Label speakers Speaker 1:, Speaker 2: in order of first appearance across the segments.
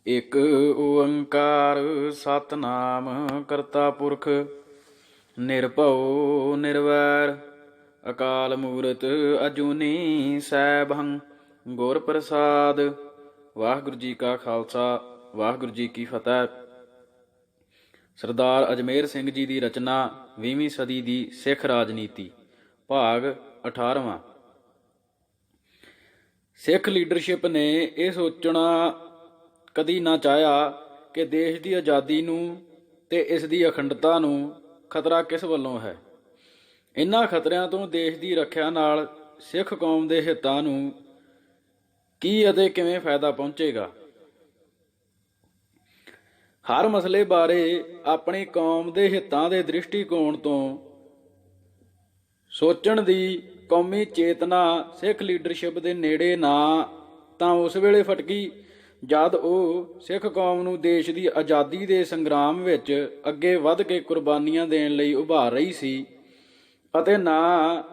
Speaker 1: ਇਕ ਓੰਕਾਰ ਸਤਿਨਾਮ ਕਰਤਾ ਪੁਰਖ ਨਿਰਭਉ ਨਿਰਵੈਰ ਅਕਾਲ ਮੂਰਤ ਅਜੂਨੀ ਸੈਭੰ ਗੁਰ ਪ੍ਰਸਾਦ। ਵਾਹਿਗੁਰੂ ਜੀ ਕਾ ਖਾਲਸਾ ਵਾਹਿਗੁਰੂ ਜੀ ਕੀ ਫਤਿਹ। ਸਰਦਾਰ ਅਜਮੇਰ ਸਿੰਘ ਜੀ ਦੀ ਰਚਨਾ 20ਵੀਂ ਸਦੀ ਦੀ ਸਿੱਖ ਰਾਜਨੀਤੀ ਭਾਗ 18ਵਾਂ। ਸਿੱਖ ਲੀਡਰਸ਼ਿਪ ਨੇ ਇਹ ਸੋਚਣਾ ਕਦੀ ਨਾ ਚਾਹਿਆ ਕਿ ਦੇਸ਼ ਦੀ ਆਜ਼ਾਦੀ ਨੂੰ ਤੇ ਇਸ ਦੀ ਅਖੰਡਤਾ ਨੂੰ ਖਤਰਾ ਕਿਸ ਵੱਲੋਂ ਹੈ। ਇਨ੍ਹਾਂ ਖਤਰਿਆਂ ਤੋਂ ਦੇਸ਼ ਦੀ ਰੱਖਿਆ ਨਾਲ ਸਿੱਖ ਕੌਮ ਦੇ ਹਿੱਤਾਂ ਨੂੰ ਕੀ ਅਤੇ ਕਿਵੇਂ ਫਾਇਦਾ ਪਹੁੰਚੇਗਾ। ਹਰ ਮਸਲੇ ਬਾਰੇ ਆਪਣੀ ਕੌਮ ਦੇ ਹਿੱਤਾਂ ਦੇ ਦ੍ਰਿਸ਼ਟੀਕੋਣ ਤੋਂ ਸੋਚਣ ਦੀ ਕੌਮੀ ਚੇਤਨਾ ਸਿੱਖ ਲੀਡਰਸ਼ਿਪ ਦੇ ਨੇੜੇ ਨਾ ਤਾਂ ਉਸ ਵੇਲੇ ਫਟਕੀ ਜਦ ਉਹ ਸਿੱਖ ਕੌਮ ਨੂੰ ਦੇਸ਼ ਦੀ ਆਜ਼ਾਦੀ ਦੇ ਸੰਗਰਾਮ ਵਿੱਚ ਅੱਗੇ ਵੱਧ ਕੇ ਕੁਰਬਾਨੀਆਂ ਦੇਣ ਲਈ ਉਭਾਰ ਰਹੀ ਸੀ, ਅਤੇ ਨਾ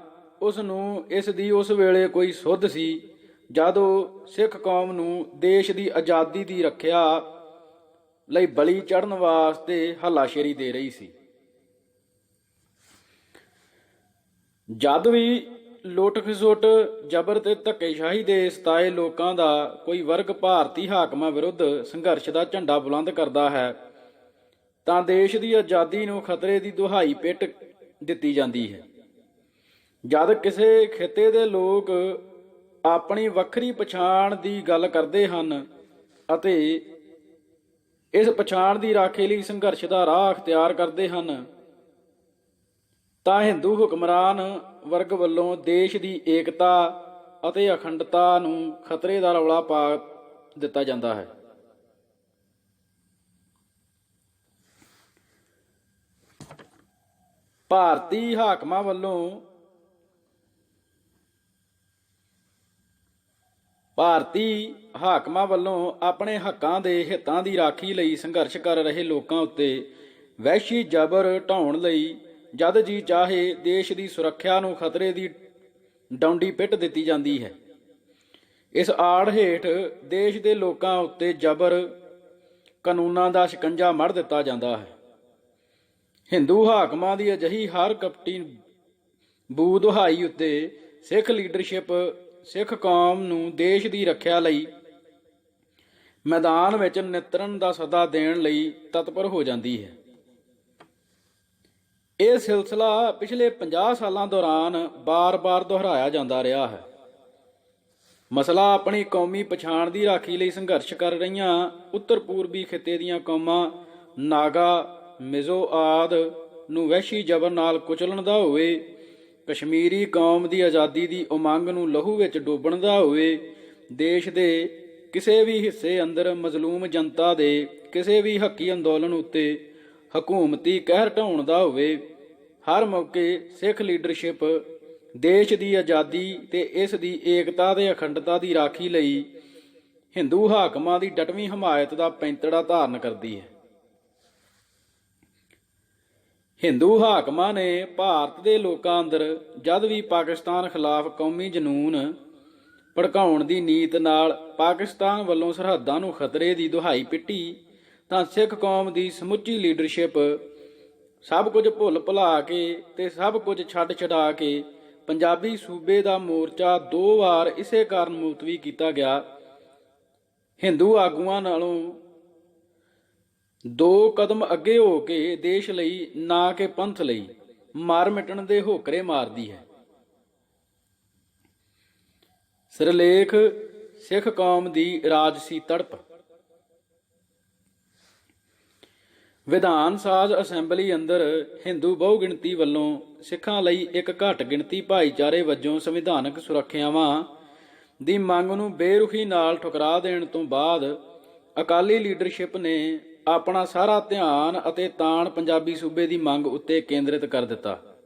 Speaker 1: ਉਸ ਨੂੰ ਇਸ ਦੀ ਉਸ ਵੇਲੇ ਕੋਈ ਸੁੱਧ ਸੀ ਜਦ ਉਹ ਸਿੱਖ ਕੌਮ ਨੂੰ ਦੇਸ਼ ਦੀ ਆਜ਼ਾਦੀ ਦੀ ਰੱਖਿਆ ਲਈ ਬਲੀ ਚੜ੍ਹਨ ਵਾਸਤੇ ਹੱਲਾਸ਼ੇਰੀ ਦੇ ਰਹੀ ਸੀ। ਜਦ ਵੀ ਲੁੱਟ ਖਸੁੱਟ ਜ਼ਬਰ ਤੇ ਧੱਕੇਸ਼ਾਹੀ ਦੇ ਸਤਾਏ ਲੋਕਾਂ ਦਾ ਕੋਈ ਵਰਗ ਭਾਰਤੀ ਹਾਕਮਾਂ ਵਿਰੁੱਧ ਸੰਘਰਸ਼ ਦਾ ਝੰਡਾ ਬੁਲੰਦ ਕਰਦਾ ਹੈ ਤਾਂ ਦੇਸ਼ ਦੀ ਆਜ਼ਾਦੀ ਨੂੰ ਖਤਰੇ ਦੀ ਦੁਹਾਈ ਪਿੱਟ ਦਿੱਤੀ ਜਾਂਦੀ ਹੈ। ਜਦ ਕਿਸੇ ਖਿੱਤੇ ਦੇ ਲੋਕ ਆਪਣੀ ਵੱਖਰੀ ਪਛਾਣ ਦੀ ਗੱਲ ਕਰਦੇ ਹਨ ਅਤੇ ਇਸ ਪਛਾਣ ਦੀ ਰਾਖੀ ਲਈ ਸੰਘਰਸ਼ ਦਾ ਰਾਹ ਅਖਤਿਆਰ ਕਰਦੇ ਹਨ ਤਾਂ ਹਿੰਦੂ ਹੁਕਮਰਾਨ ਵਰਗ ਵੱਲੋਂ ਦੇਸ਼ ਦੀ ਏਕਤਾ ਅਤੇ ਅਖੰਡਤਾ ਨੂੰ ਖਤਰੇ ਦਾ ਰੌਲਾ ਪਾ ਦਿੱਤਾ ਜਾਂਦਾ ਹੈ। ਭਾਰਤੀ ਹਾਕਮਾਂ ਵੱਲੋਂ ਆਪਣੇ ਹੱਕਾਂ ਦੇ ਹਿੱਤਾਂ ਦੀ ਰਾਖੀ ਲਈ ਸੰਘਰਸ਼ ਕਰ ਰਹੇ ਲੋਕਾਂ ਉੱਤੇ ਵਹਿਸ਼ੀ ਜ਼ਬਰ ਢਾਉਣ ਲਈ ਜਦ ਜੀ ਚਾਹੇ ਦੇਸ਼ ਦੀ ਸੁਰੱਖਿਆ ਨੂੰ ਖਤਰੇ ਦੀ ਡੌਂਡੀ ਪਿੱਟ ਦਿੱਤੀ ਜਾਂਦੀ ਹੈ। ਇਸ ਆੜ ਹੇਠ ਦੇਸ਼ ਦੇ ਲੋਕਾਂ ਉੱਤੇ ਜ਼ਬਰ ਕਾਨੂੰਨਾਂ ਦਾ ਸ਼ਿਕੰਜਾ ਮੜ ਦਿੱਤਾ ਜਾਂਦਾ ਹੈ। ਹਿੰਦੂ ਹਾਕਮਾਂ ਦੀ ਅਜਿਹੀ ਹਰ ਕਪਟੀ ਬੂ ਦੁਹਾਈ ਉੱਤੇ ਸਿੱਖ ਲੀਡਰਸ਼ਿਪ ਸਿੱਖ ਕੌਮ ਨੂੰ ਦੇਸ਼ ਦੀ ਰੱਖਿਆ ਲਈ ਮੈਦਾਨ ਵਿੱਚ ਨਿਤਰਨ ਦਾ ਸੱਦਾ ਦੇਣ ਲਈ ਤਤਪਰ ਹੋ ਜਾਂਦੀ ਹੈ। ਇਹ ਸਿਲਸਿਲਾ ਪਿਛਲੇ 50 ਸਾਲਾਂ ਦੌਰਾਨ ਬਾਰ-ਬਾਰ ਦੁਹਰਾਇਆ ਜਾਂਦਾ ਰਿਹਾ ਹੈ। ਮਸਲਾ ਆਪਣੀ ਕੌਮੀ ਪਛਾਣ ਦੀ ਰਾਖੀ ਲਈ ਸੰਘਰਸ਼ ਕਰ ਰਹੀਆਂ ਉੱਤਰ ਪੂਰਬੀ ਖਿੱਤੇ ਦੀਆਂ ਕੌਮਾਂ ਨਾਗਾ, ਮਿਜ਼ੋ ਆਦਿ ਨੂੰ ਵਹਿਸ਼ੀ ਜ਼ਬਰ ਨਾਲ ਕੁਚਲਣ ਦਾ ਹੋਵੇ, ਕਸ਼ਮੀਰੀ ਕੌਮ ਦੀ ਆਜ਼ਾਦੀ ਦੀ ਉਮੰਗ ਨੂੰ ਲਹੂ ਵਿੱਚ ਡੋਬਣ ਦਾ ਹੋਵੇ, ਦੇਸ਼ ਦੇ ਕਿਸੇ ਵੀ ਹਿੱਸੇ ਅੰਦਰ ਮਜ਼ਲੂਮ ਜਨਤਾ ਦੇ ਕਿਸੇ ਵੀ ਹੱਕੀ ਅੰਦੋਲਨ ਉੱਤੇ ਹਕੂਮਤੀ ਕਹਿਰ ਢਾਉਣ ਦਾ ਹੋਵੇ, ਹਰ ਮੌਕੇ ਸਿੱਖ ਲੀਡਰਸ਼ਿਪ ਦੇਸ਼ ਦੀ ਆਜ਼ਾਦੀ ਤੇ ਇਸ ਦੀ ਏਕਤਾ ਤੇ ਅਖੰਡਤਾ ਦੀ ਰਾਖੀ ਲਈ ਹਿੰਦੂ ਹਾਕਮਾਂ ਦੀ ਡਟਵੀਂ ਹਮਾਇਤ ਦਾ ਪੈਂਤੜਾ ਧਾਰਨ ਕਰਦੀ ਹੈ। ਹਿੰਦੂ ਹਾਕਮਾਂ ਨੇ ਭਾਰਤ ਦੇ ਲੋਕਾਂ ਅੰਦਰ ਜਦ ਵੀ ਪਾਕਿਸਤਾਨ ਖਿਲਾਫ ਕੌਮੀ ਜਨੂੰਨ ਭੜਕਾਉਣ ਦੀ ਨੀਤ ਨਾਲ ਪਾਕਿਸਤਾਨ ਵੱਲੋਂ ਸਰਹੱਦਾਂ ਨੂੰ ਖਤਰੇ ਦੀ ਦੁਹਾਈ ਪਿੱਟੀ ਤਾਂ ਸਿੱਖ ਕੌਮ ਦੀ ਸਮੁੱਚੀ ਲੀਡਰਸ਼ਿਪ ਸਭ ਕੁਝ ਭੁੱਲ ਭੁਲਾ ਕੇ ਤੇ ਸਭ ਕੁਝ ਛੱਡ ਛਡਾ ਕੇ ਪੰਜਾਬੀ ਸੂਬੇ ਦਾ ਮੋਰਚਾ 2 ਵਾਰ ਇਸੇ ਕਾਰਨ ਮੁਲਤਵੀ ਕੀਤਾ ਗਿਆ। ਹਿੰਦੂ ਆਗੂਆਂ ਨਾਲੋਂ 2 ਕਦਮ ਅੱਗੇ ਹੋ ਕੇ ਦੇਸ਼ ਲਈ ਨਾ ਕਿ ਪੰਥ ਲਈ ਮਾਰ ਮਿਟਣ ਦੇ ਹੋਕਰੇ ਮਾਰਦੀ ਹੈ। ਸਿਰਲੇਖ ਸਿੱਖ ਕੌਮ ਦੀ ਰਾਜਸੀ ਤੜਪ। ਵਿਧਾਨ ਸਾਜ਼ ਅਸੈਂਬਲੀ ਅੰਦਰ ਹਿੰਦੂ ਬਹੁ ਗਿਣਤੀ ਵੱਲੋਂ ਸਿੱਖਾਂ ਲਈ ਇੱਕ ਘੱਟ ਗਿਣਤੀ ਭਾਈਚਾਰੇ ਵਜੋਂ ਸੰਵਿਧਾਨਕ ਸੁਰੱਖਿਆਵਾਂ ਦੀ ਮੰਗ ਨੂੰ ਬੇਰੁਖੀ ਨਾਲ ਠੁਕਰਾ ਦੇਣ ਤੋਂ ਬਾਅਦ ਅਕਾਲੀ ਲੀਡਰਸ਼ਿਪ ਨੇ ਆਪਣਾ ਸਾਰਾ ਧਿਆਨ ਅਤੇ ਤਾਣ ਪੰਜਾਬੀ ਸੂਬੇ ਦੀ ਮੰਗ ਉੱਤੇ ਕੇਂਦਰਿਤ ਕਰ ਦਿੱਤਾ।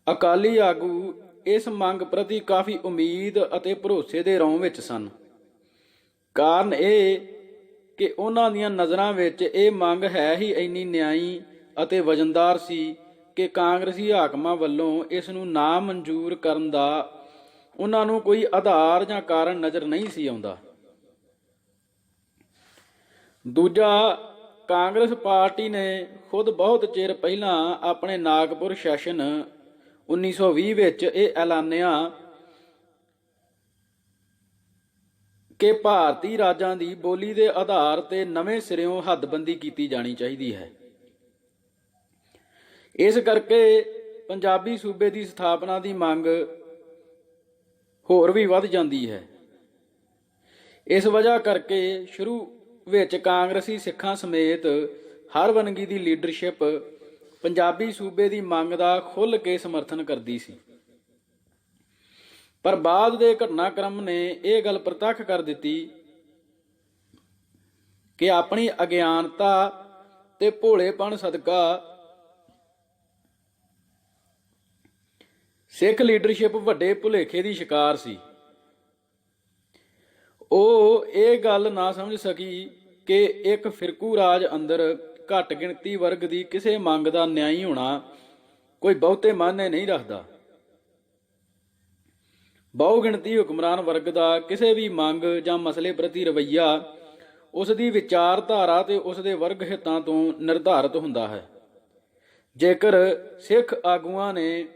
Speaker 1: ਅਕਾਲੀ ਆਗੂ ਇਸ ਮੰਗ ਪ੍ਰਤੀ ਕਾਫੀ ਉਮੀਦ ਅਤੇ ਭਰੋਸੇ ਦੇ ਰੌਂ ਵਿੱਚ ਸਨ। ਕਾਰਨ ਇਹ ਕਿ ਉਹਨਾਂ ਦੀਆਂ ਨਜ਼ਰਾਂ ਵਿੱਚ ਇਹ ਮੰਗ ਹੈ ਹੀ ਇੰਨੀ ਨਿਆਈ ਅਤੇ ਵਜ਼ਨਦਾਰ ਸੀ ਕਿ ਕਾਂਗਰਸੀ ਹਾਕਮਾਂ ਵੱਲੋਂ ਇਸ ਨੂੰ ਨਾ ਮਨਜ਼ੂਰ ਕਰਨ ਦਾ ਉਹਨਾਂ ਨੂੰ ਕੋਈ ਆਧਾਰ ਜਾਂ ਕਾਰਨ ਨਜ਼ਰ ਨਹੀਂ ਸੀ ਆਉਂਦਾ। ਦੂਜਾ, ਕਾਂਗਰਸ ਪਾਰਟੀ ਨੇ ਖੁਦ ਬਹੁਤ ਚਿਰ ਪਹਿਲਾਂ ਆਪਣੇ ਨਾਗਪੁਰ ਸੈਸ਼ਨ 1920 ਵਿੱਚ ਇਹ ਐਲਾਨਿਆ ਕਿ ਭਾਰਤੀ ਰਾਜਾਂ ਦੀ ਬੋਲੀ ਦੇ ਆਧਾਰ ਤੇ ਨਵੇਂ ਸਿਰਿਓਂ ਹੱਦਬੰਦੀ ਕੀਤੀ ਜਾਣੀ ਚਾਹੀਦੀ ਹੈ। ਇਸ ਕਰਕੇ ਪੰਜਾਬੀ ਸੂਬੇ ਦੀ ਸਥਾਪਨਾ ਦੀ ਮੰਗ ਹੋਰ ਵੀ ਵੱਧ ਜਾਂਦੀ ਹੈ। ਇਸ ਵਜ੍ਹਾ ਕਰਕੇ ਸ਼ੁਰੂ ਵਿੱਚ ਕਾਂਗਰਸੀ ਸਿੱਖਾਂ ਸਮੇਤ ਹਰ ਵੰਨਗੀ ਦੀ ਲੀਡਰਸ਼ਿਪ ਪੰਜਾਬੀ ਸੂਬੇ ਦੀ ਮੰਗ ਦਾ ਖੁੱਲ੍ਹ ਕੇ ਸਮਰਥਨ ਕਰਦੀ ਸੀ। ਪਰ ਬਾਅਦ ਦੇ ਘਟਨਾਕ੍ਰਮ ਨੇ ਇਹ ਗੱਲ ਪ੍ਰਤੱਖ ਕਰ ਦਿੱਤੀ ਕਿ ਆਪਣੀ ਅਗਿਆਨਤਾ ਤੇ ਭੋਲੇਪਣ ਸਦਕਾ ਸਿੱਖ ਲੀਡਰਸ਼ਿਪ ਵੱਡੇ ਭੁਲੇਖੇ ਦੀ ਸ਼ਿਕਾਰ ਸੀ। ਉਹ ਇਹ ਗੱਲ ਨਾ ਸਮਝ ਸਕੀ ਕਿ ਇੱਕ ਫਿਰਕੂ ਰਾਜ ਅੰਦਰ ਘੱਟ ਗਿਣਤੀ ਵਰਗ ਦੀ ਕਿਸੇ ਮੰਗ ਦਾ ਨਿਆਂਈ ਹੋਣਾ ਕੋਈ ਬਹੁਤੇ ਮਾਅਨੇ ਨਹੀਂ ਰੱਖਦਾ। ਬਹੁ ਗਿਣਤੀ ਹੁਕਮਰਾਨ ਵਰਗ ਦਾ ਕਿਸੇ ਵੀ ਮੰਗ ਜਾਂ ਮਸਲੇ ਪ੍ਰਤੀ ਰਵੱਈਆ ਉਸ ਦੀ ਵਿਚਾਰਧਾਰਾ ਤੇ ਉਸ ਦੇ ਵਰਗ ਹਿੱਤਾਂ ਤੋਂ ਨਿਰਧਾਰਿਤ ਹੁੰਦਾ ਹੈ। ਜੇਕਰ ਸਿੱਖ ਆਗੂਆਂ ਨੇ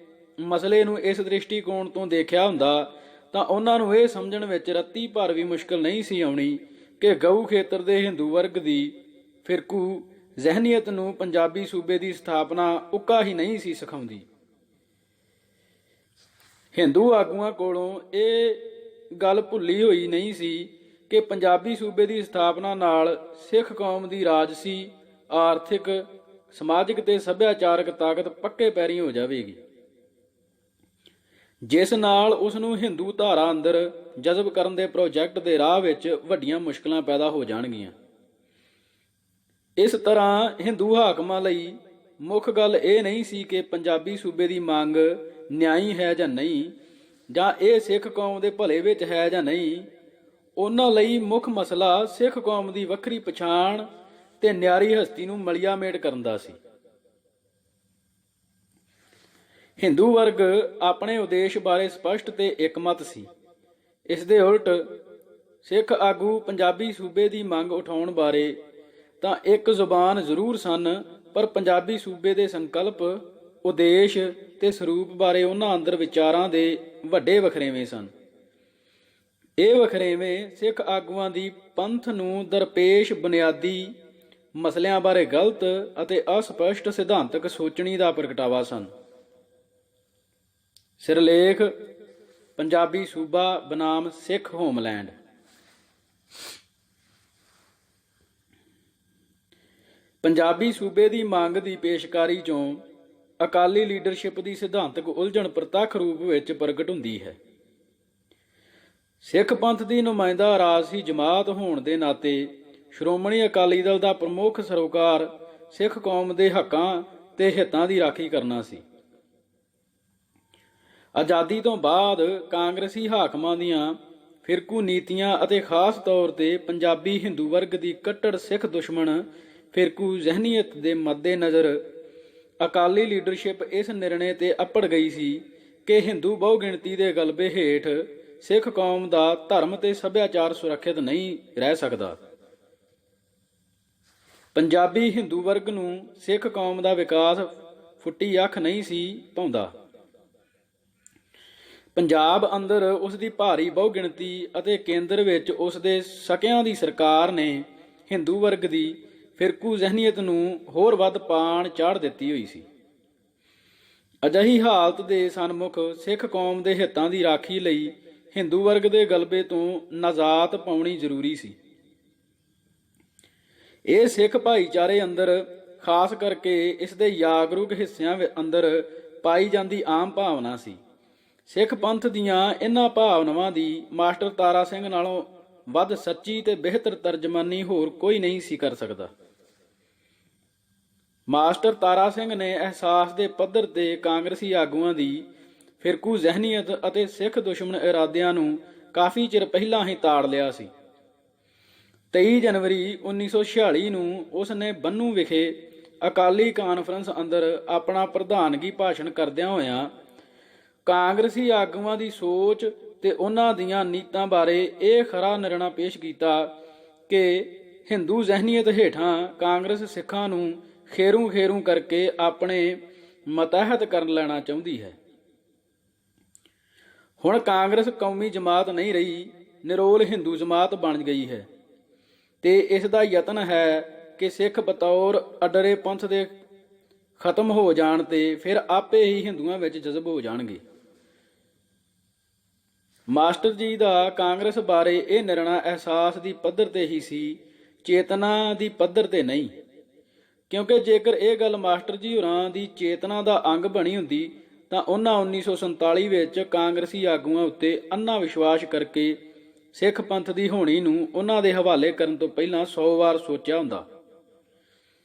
Speaker 1: ਮਸਲੇ ਨੂੰ ਇਸ ਦ੍ਰਿਸ਼ਟੀਕੋਣ ਤੋਂ ਦੇਖਿਆ ਹੁੰਦਾ ਤਾਂ ਉਹਨਾਂ ਨੂੰ ਇਹ ਸਮਝਣ ਵਿੱਚ ਰੱਤੀ ਭਰ ਵੀ ਮੁਸ਼ਕਲ ਨਹੀਂ ਸੀ ਆਉਣੀ ਕਿ ਗਊ ਖੇਤਰ ਦੇ ਹਿੰਦੂ ਵਰਗ ਦੀ ਫਿਰਕੂ ਜ਼ਹਿਨੀਅਤ ਨੂੰ ਪੰਜਾਬੀ ਸੂਬੇ ਦੀ ਸਥਾਪਨਾ ਉੱਕਾ ਹੀ ਨਹੀਂ ਸੀ ਸਿਖਾਉਂਦੀ। ਹਿੰਦੂ ਆਗੂਆਂ ਕੋਲੋਂ ਇਹ ਗੱਲ ਭੁੱਲੀ ਹੋਈ ਨਹੀਂ ਸੀ ਕਿ ਪੰਜਾਬੀ ਸੂਬੇ ਦੀ ਸਥਾਪਨਾ ਨਾਲ ਸਿੱਖ ਕੌਮ ਦੀ ਰਾਜਸੀ, ਆਰਥਿਕ, ਸਮਾਜਿਕ ਤੇ ਸੱਭਿਆਚਾਰਕ ਤਾਕਤ ਪੱਕੇ ਪੈਰੀਂ ਹੋ ਜਾਵੇਗੀ, ਜਿਸ ਨਾਲ ਉਸ ਨੂੰ ਹਿੰਦੂ ਧਾਰਾ ਅੰਦਰ ਜਜ਼ਬ ਕਰਨ ਦੇ ਪ੍ਰੋਜੈਕਟ ਦੇ ਰਾਹ ਵਿੱਚ ਵੱਡੀਆਂ ਮੁਸ਼ਕਲਾਂ ਪੈਦਾ ਹੋ ਜਾਣਗੀਆਂ। ਇਸ ਤਰ੍ਹਾਂ ਹਿੰਦੂ ਹਾਕਮਾਂ ਲਈ ਮੁੱਖ ਗੱਲ ਇਹ ਨਹੀਂ ਸੀ ਕਿ ਪੰਜਾਬੀ ਸੂਬੇ ਦੀ ਮੰਗ ਨਿਆਂਈ ਹੈ ਜਾਂ ਨਹੀਂ, ਜਾਂ ਇਹ ਸਿੱਖ ਕੌਮ ਦੇ ਭਲੇ ਵਿੱਚ ਹੈ ਜਾਂ ਨਹੀਂ। ਉਹਨਾਂ ਲਈ ਮੁੱਖ ਮਸਲਾ ਸਿੱਖ ਕੌਮ ਦੀ ਵੱਖਰੀ ਪਛਾਣ ਤੇ ਨਿਆਰੀ ਹਸਤੀ ਨੂੰ ਮਲੀਆ ਮੇਟ ਕਰਨ ਦਾ ਸੀ। ਹਿੰਦੂ ਵਰਗ ਆਪਣੇ ਉਦੇਸ਼ ਬਾਰੇ ਸਪਸ਼ਟ ਤੇ ਇਕਮਤ ਸੀ। ਇਸ ਦੇ ਉਲਟ ਸਿੱਖ ਆਗੂ ਪੰਜਾਬੀ ਸੂਬੇ ਦੀ ਮੰਗ ਉਠਾਉਣ ਬਾਰੇ ਤਾਂ ਇੱਕ ਜ਼ੁਬਾਨ ਜ਼ਰੂਰ ਸਨ, ਪਰ ਪੰਜਾਬੀ ਸੂਬੇ ਦੇ ਸੰਕਲਪ, ਉਦੇਸ਼ ਤੇ ਸਰੂਪ ਬਾਰੇ ਉਹਨਾਂ ਅੰਦਰ ਵਿਚਾਰਾਂ ਦੇ ਵੱਡੇ ਵਖਰੇਵੇਂ ਸਨ। ਇਹ ਵਖਰੇਵੇਂ ਸਿੱਖ ਆਗੂਆਂ ਦੀ ਪੰਥ ਨੂੰ ਦਰਪੇਸ਼ ਬੁਨਿਆਦੀ ਮਸਲਿਆਂ ਬਾਰੇ ਗਲਤ ਅਤੇ ਅਸਪਸ਼ਟ ਸਿਧਾਂਤਕ ਸੋਚਣੀ ਦਾ ਪ੍ਰਗਟਾਵਾ ਸਨ। ਸਿਰਲੇਖ ਪੰਜਾਬੀ ਸੂਬਾ ਬਨਾਮ ਸਿੱਖ ਹੋਮਲੈਂਡ। ਪੰਜਾਬੀ ਸੂਬੇ ਦੀ ਮੰਗ ਦੀ ਪੇਸ਼ਕਾਰੀ 'ਚੋਂ ਅਕਾਲੀ ਲੀਡਰਸ਼ਿਪ ਦੀ ਸਿਧਾਂਤਕ ਉਲਝਣ ਪ੍ਰਤੱਖ ਰੂਪ ਵਿੱਚ ਪ੍ਰਗਟ ਹੁੰਦੀ ਹੈ। ਸਿੱਖ ਪੰਥ ਦੀ ਨੁਮਾਇੰਦਾ ਰਾਜਸੀ ਜਮਾਤ ਹੋਣ ਦੇ ਨਾਤੇ ਸ਼੍ਰੋਮਣੀ ਅਕਾਲੀ ਦਲ ਦਾ ਪ੍ਰਮੁੱਖ ਸਰੋਕਾਰ ਸਿੱਖ ਕੌਮ ਦੇ ਹੱਕਾਂ ਤੇ ਹਿੱਤਾਂ ਦੀ ਰਾਖੀ ਕਰਨਾ ਸੀ। ਆਜ਼ਾਦੀ ਤੋਂ ਬਾਅਦ ਕਾਂਗਰਸੀ ਹਾਕਮਾਂ ਦੀਆਂ ਫਿਰਕੂ ਨੀਤੀਆਂ ਅਤੇ ਖਾਸ ਤੌਰ ਤੇ ਪੰਜਾਬੀ ਹਿੰਦੂ ਵਰਗ ਦੀ ਕੱਟੜ ਸਿੱਖ ਦੁਸ਼ਮਣ ਫਿਰਕੂ ਜ਼ਹਿਨੀਅਤ ਦੇ ਮੱਦੇ-ਨਜ਼ਰ ਅਕਾਲੀ ਲੀਡਰਸ਼ਿਪ ਇਸ ਨਿਰਣੇ ਤੇ ਅਪੜ ਗਈ ਸੀ ਕਿ ਹਿੰਦੂ ਬਹੁ ਗਿਣਤੀ ਦੇ ਗਲਬੇ ਹੇਠ ਸਿੱਖ ਕੌਮ ਦਾ ਧਰਮ ਤੇ ਸੱਭਿਆਚਾਰ ਸੁਰੱਖਿਅਤ ਨਹੀਂ ਰਹਿ ਸਕਦਾ। ਪੰਜਾਬੀ ਹਿੰਦੂ ਵਰਗ ਨੂੰ ਸਿੱਖ ਕੌਮ ਦਾ ਵਿਕਾਸ ਫੁੱਟੀ ਅੱਖ ਨਹੀਂ ਸੀ ਪਾਉਂਦਾ। ਪੰਜਾਬ ਅੰਦਰ ਉਸ ਦੀ ਭਾਰੀ ਬਹੁ ਗਿਣਤੀ ਅਤੇ ਕੇਂਦਰ ਵਿੱਚ ਉਸ ਦੇ ਸਕਿਆਂ ਦੀ ਸਰਕਾਰ ਨੇ ਹਿੰਦੂ ਵਰਗ ਦੀ ਫਿਰਕੂ ਜ਼ਹਿਨੀਅਤ ਨੂੰ ਹੋਰ ਵੱਧ ਪਾਣ ਚਾੜ ਦਿੱਤੀ ਹੋਈ ਸੀ। ਅਜਿਹੀ ਹਾਲਤ ਦੇ ਸਨਮੁਖ ਸਿੱਖ ਕੌਮ ਦੇ ਹਿੱਤਾਂ ਦੀ ਰਾਖੀ ਲਈ ਹਿੰਦੂ ਵਰਗ ਦੇ ਗਲਬੇ ਤੋਂ ਨਜਾਤ ਪਾਉਣੀ ਜ਼ਰੂਰੀ ਸੀ। ਇਹ ਸਿੱਖ ਭਾਈਚਾਰੇ ਅੰਦਰ, ਖਾਸ ਕਰਕੇ ਇਸ ਦੇ ਜਾਗਰੂਕ ਹਿੱਸਿਆਂ ਅੰਦਰ ਪਾਈ ਜਾਂਦੀ ਆਮ ਭਾਵਨਾ ਸੀ। ਸਿੱਖ ਪੰਥ ਦੀਆਂ ਇਹਨਾਂ ਭਾਵਨਾਵਾਂ ਦੀ ਮਾਸਟਰ ਤਾਰਾ ਸਿੰਘ ਨਾਲੋਂ ਵੱਧ ਸੱਚੀ ਤੇ ਬਿਹਤਰ ਤਰਜਮਾਨੀ ਹੋਰ ਕੋਈ ਨਹੀਂ ਸੀ ਕਰ ਸਕਦਾ। ਮਾਸਟਰ ਤਾਰਾ ਸਿੰਘ ਨੇ ਅਹਿਸਾਸ ਦੇ ਪੱਧਰ ਤੇ ਕਾਂਗਰਸੀ ਆਗੂਆਂ ਦੀ ਫਿਰਕੂ ਜ਼ਹਿਨੀਅਤ ਅਤੇ ਸਿੱਖ ਦੁਸ਼ਮਣ ਇਰਾਦਿਆਂ ਨੂੰ ਕਾਫੀ ਚਿਰ ਪਹਿਲਾਂ ਹੀ ਤਾੜ ਲਿਆ ਸੀ। 23 ਜਨਵਰੀ 1946 ਨੂੰ ਉਸ ਨੇ ਬੰਨੂ ਵਿਖੇ ਅਕਾਲੀ ਕਾਨਫਰੰਸ ਅੰਦਰ ਆਪਣਾ ਪ੍ਰਧਾਨਗੀ ਭਾਸ਼ਣ ਕਰਦਿਆਂ ਹੋਇਆਂ ਕਾਂਗਰਸੀ ਆਗੂਆਂ ਦੀ ਸੋਚ ਤੇ ਉਹਨਾਂ ਦੀਆਂ ਨੀਤਾਂ ਬਾਰੇ ਇਹ ਖਰਾ ਨਿਰਣਾ ਪੇਸ਼ ਕੀਤਾ ਕਿ ਹਿੰਦੂ ਜ਼ਹਿਨੀਅਤ ਹੇਠਾਂ ਕਾਂਗਰਸ ਸਿੱਖਾਂ ਨੂੰ ਖੇਰੂ ਖੇਰੂ ਕਰਕੇ ਆਪਣੇ ਮਤਹਿਤ ਕਰਨ ਲੈਣਾ ਚਾਹੁੰਦੀ ਹੈ। ਹੁਣ ਕਾਂਗਰਸ ਕੌਮੀ ਜਮਾਤ ਨਹੀਂ ਰਹੀ, ਨਿਰੋਲ ਹਿੰਦੂ ਜਮਾਤ ਬਣ ਗਈ ਹੈ ਤੇ ਇਸ ਦਾ ਯਤਨ ਹੈ ਕਿ ਸਿੱਖ ਬਤੌਰ ਅਡਰੇ ਪੰਥ ਦੇ ਖਤਮ ਹੋ ਜਾਣ ਤੇ ਫਿਰ ਆਪੇ ਹੀ ਹਿੰਦੂਆਂ ਵਿੱਚ ਜਜ਼ਬ ਹੋ ਜਾਣਗੇ। ਮਾਸਟਰ ਜੀ ਦਾ ਕਾਂਗਰਸ ਬਾਰੇ ਇਹ ਨਿਰਣਾ ਅਹਿਸਾਸ ਦੀ ਪੱਧਰ ਤੇ ਹੀ ਸੀ, ਚੇਤਨਾ ਦੀ ਪੱਧਰ ਤੇ ਨਹੀਂ। ਕਿਉਂਕਿ ਜੇਕਰ ਇਹ ਗੱਲ ਮਾਸਟਰ ਜੀ ਹੋਰਾਂ ਦੀ ਚੇਤਨਾ ਦਾ ਅੰਗ ਬਣੀ ਹੁੰਦੀ ਤਾਂ ਉਹਨਾਂ 1947 ਵਿੱਚ ਕਾਂਗਰਸੀ ਆਗੂਆਂ ਉੱਤੇ ਅੰਨਾ ਵਿਸ਼ਵਾਸ ਕਰਕੇ ਸਿੱਖ ਪੰਥ ਦੀ ਹੋਣੀ ਨੂੰ ਉਹਨਾਂ ਦੇ ਹਵਾਲੇ ਕਰਨ ਤੋਂ ਪਹਿਲਾਂ 100 ਵਾਰ ਸੋਚਿਆ ਹੁੰਦਾ।